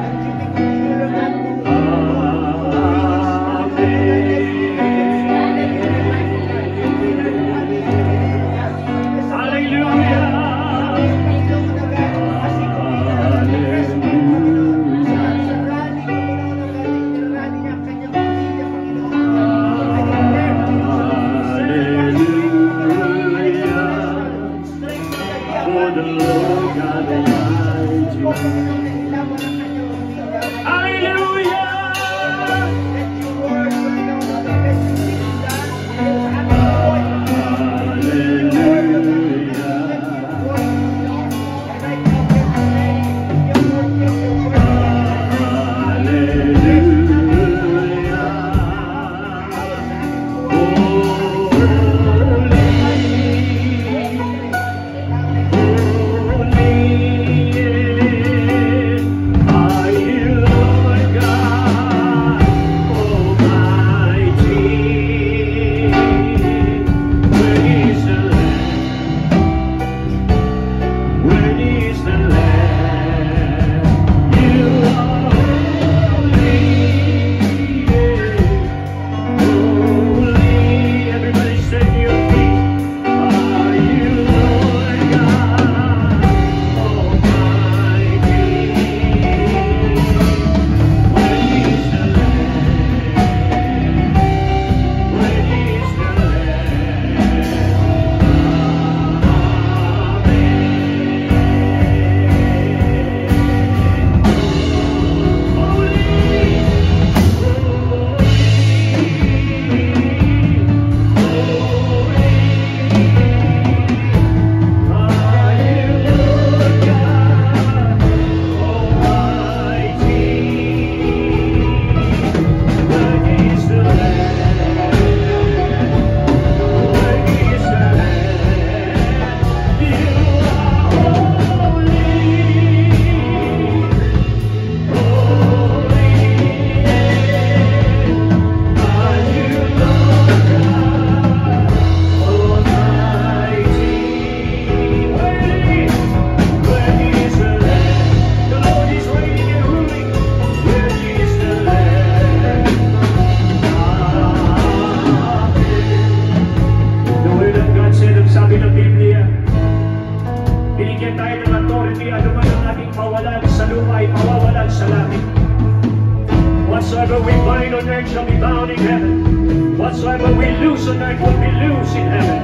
earth shall be bound in heaven. Whatsoever we loose on earth will be loose in heaven.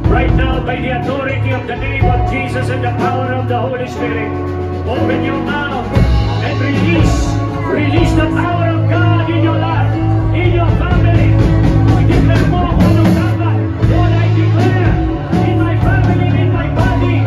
Right now, by the authority of the name of Jesus and the power of the Holy Spirit, open your mouth and release the power of God in your life, in your family. We declare more Honokaba. Lord, I declare in my family, in my body,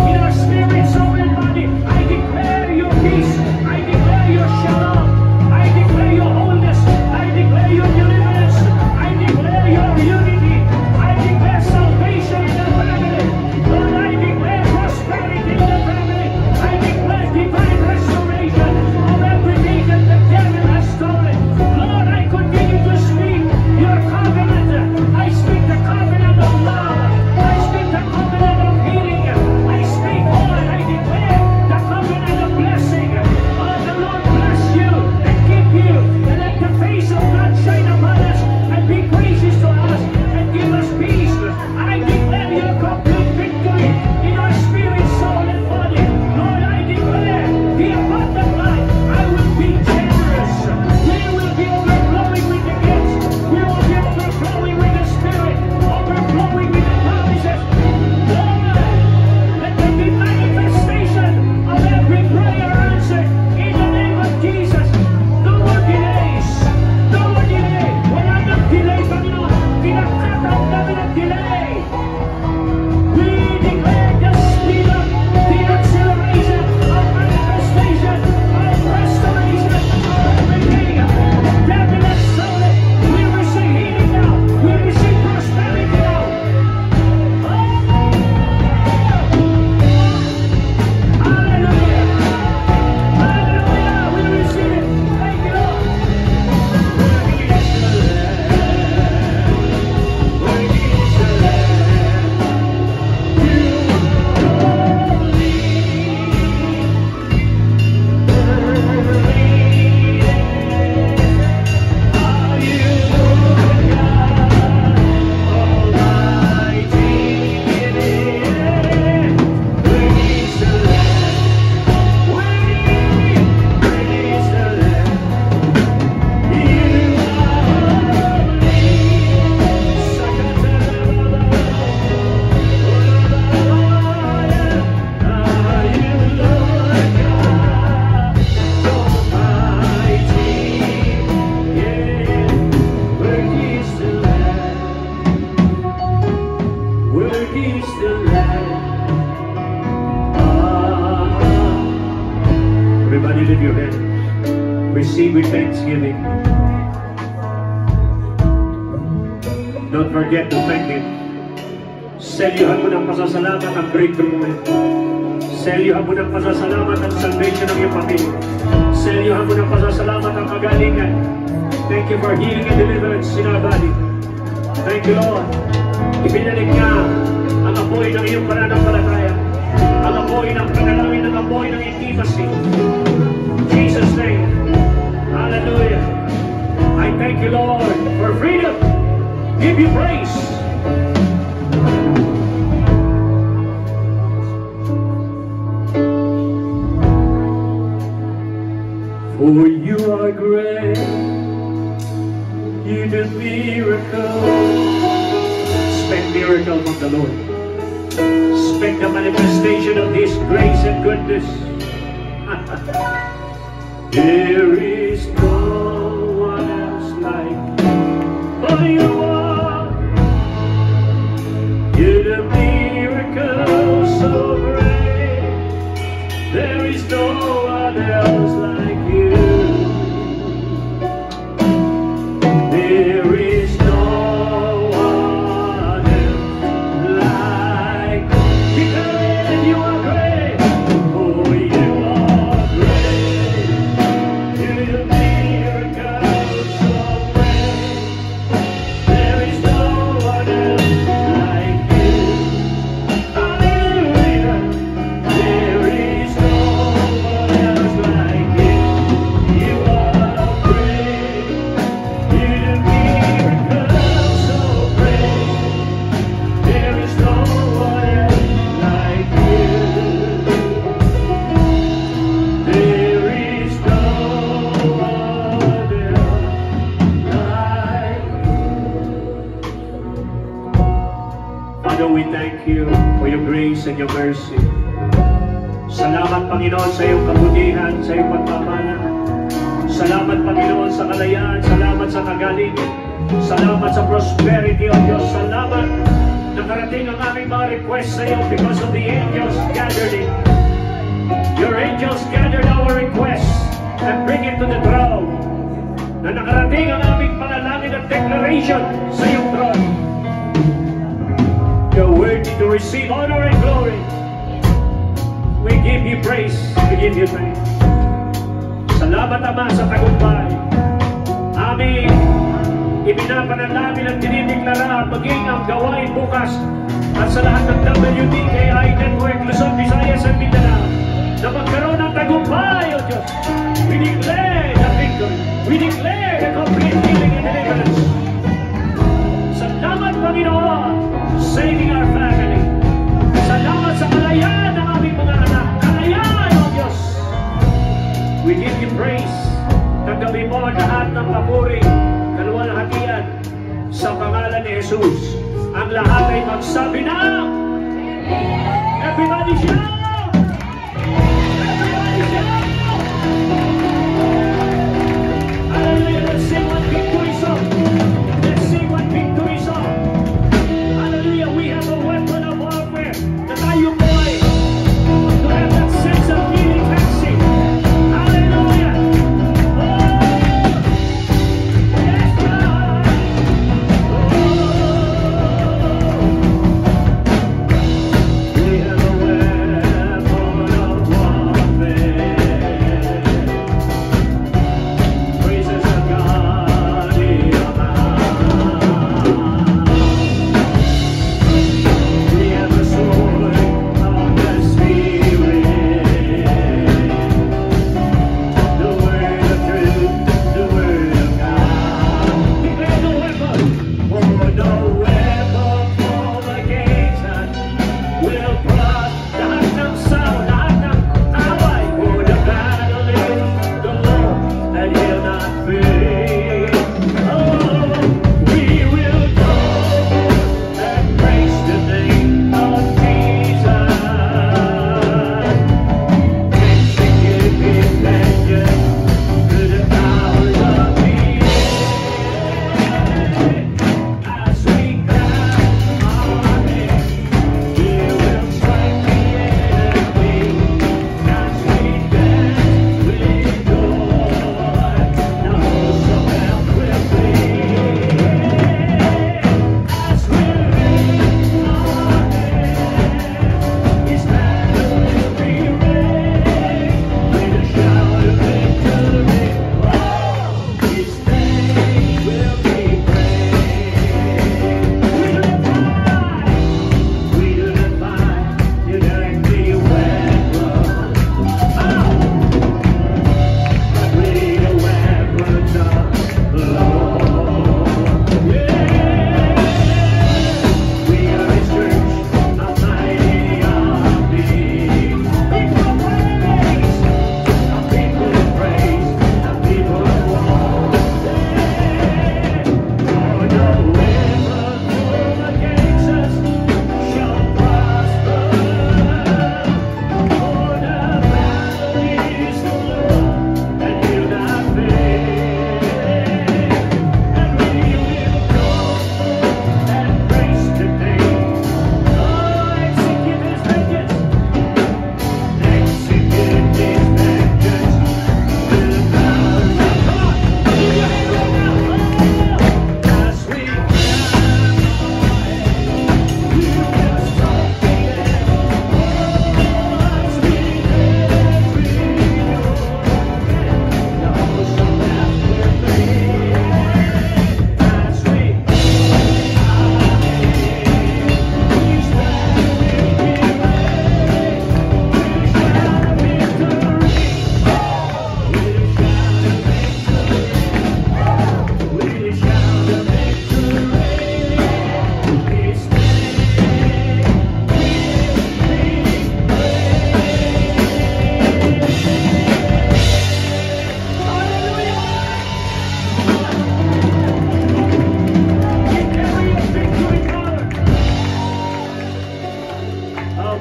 in our spirit, soul, and body, I declare your peace. I declare your shalom. I declare your wholeness. I declare your deliverance. I declare your unity. I declare salvation in the family. Lord, I declare prosperity in the family. I declare divine restoration of everything that the devil has stolen. Lord, I continue to speak your covenant. I speak the covenant of love. I speak the covenant of healing. I speak, Lord, I declare the covenant of blessing. Oh, the Lord bless you and keep you, and let the face of God shine upon us and be gracious to us and give us peace. I declare your complete victory in our spirit, soul, and body. Lord, I declare the abundant life. I will be generous. We will be overflowing with the gifts. We will be overflowing with the Spirit, overflowing with the promises. Lord, let there be manifestation of every prayer answered in the name of Jesus. No more delays. No more delay. Wala nang delay, Panginoon. Pinagkataon namin ang delay. We declare the speed of the acceleration of manifestation, of restoration, of everything. The devil has stolen. We receive healing now. We receive prosperity now. Hallelujah. Hallelujah. We receive it. Thank you, Lord. Worthy is the Lamb. Worthy is the Lamb. Everybody lift your hands. Receive with thanksgiving. Don't forget to thank Him. Selyuhan mo ng pasasalamat ang breakthrough mo. Selyuhan mo ng pasasalamat ang salvation ng iyong pamilya. Selyuhan mo ng pasasalamat ang kagalingan. Thank you for healing and deliverance in our body. Thank you, Lord. Ibinalik niya ang apoy ng iyong pananampalataya. Ang apoy ng panalangin, ang apoy ng intimacy. In Jesus' name. Hallelujah. I thank you, Lord, for freedom. Give you praise. For you are great. You do miracles. Expect miracle from the Lord. Expect the manifestation of His grace and goodness. There is no one else like you. For you are. You do miracles so great. There is no one else like you. There is no one else like you. Declare you are great. Oh, you are great. You do miracles so great. There is no one else like you. Hallelujah. There is no one else like you. and your mercy. Salamat, Panginoon, sa iyong kabutihan, sa iyong pagmamala. Salamat, Panginoon, sa kalayaan. Salamat sa kagalingan. Salamat sa prosperity, O Diyos. Salamat na karating ang aming mga request sa iyo because of the angels gathered in. Your angels gathered our requests and bring it to the throne. Na nakarating ang aming panalangin at declaration sa iyong throne. You're worthy to receive honor and glory. We give you praise. We give you thanks. Salamat, Ama, sa tagumpay. Aming ibinapanalangin at dinideklara maging ang gawain bukas at sa lahat ng WDKI Network, Luzon, Visayas at Mindanao na magkaroon ng tagumpay, O Diyos. We declare the victory. We declare the complete healing and deliverance. Salamat, Panginoon, saving our family. Salamat sa kalayaan ng aming mga anak. Kalayaan, O Diyos. We give you praise. Tanggapin mo ang lahat ng papuri, kaluwalhatian sa pangalan ni Jesus. Ang lahat ay magsabi na, everybody shout! Everybody shout! Hallelujah! Let's sing one victory song. Let's sing one victory song. Hallelujah! We have a weapon of warfare na tayo po ay to have that sense of feeling mercy. Hallelujah! Oh! Yes, God! Oh!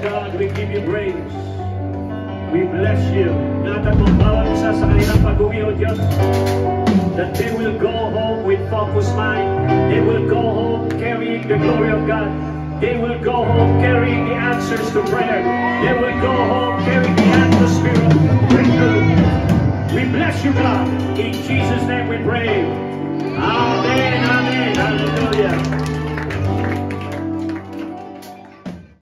God, we give you praise. We bless you. Ingatan mo bawat isa sa kanilang pag-uwi, O Diyos, that they will go home with focused mind. They will go home carrying the glory of God. They will go home carrying the answers to prayer. They will go home carrying the atmosphere of breakthrough. We bless you, God. In Jesus' name we pray.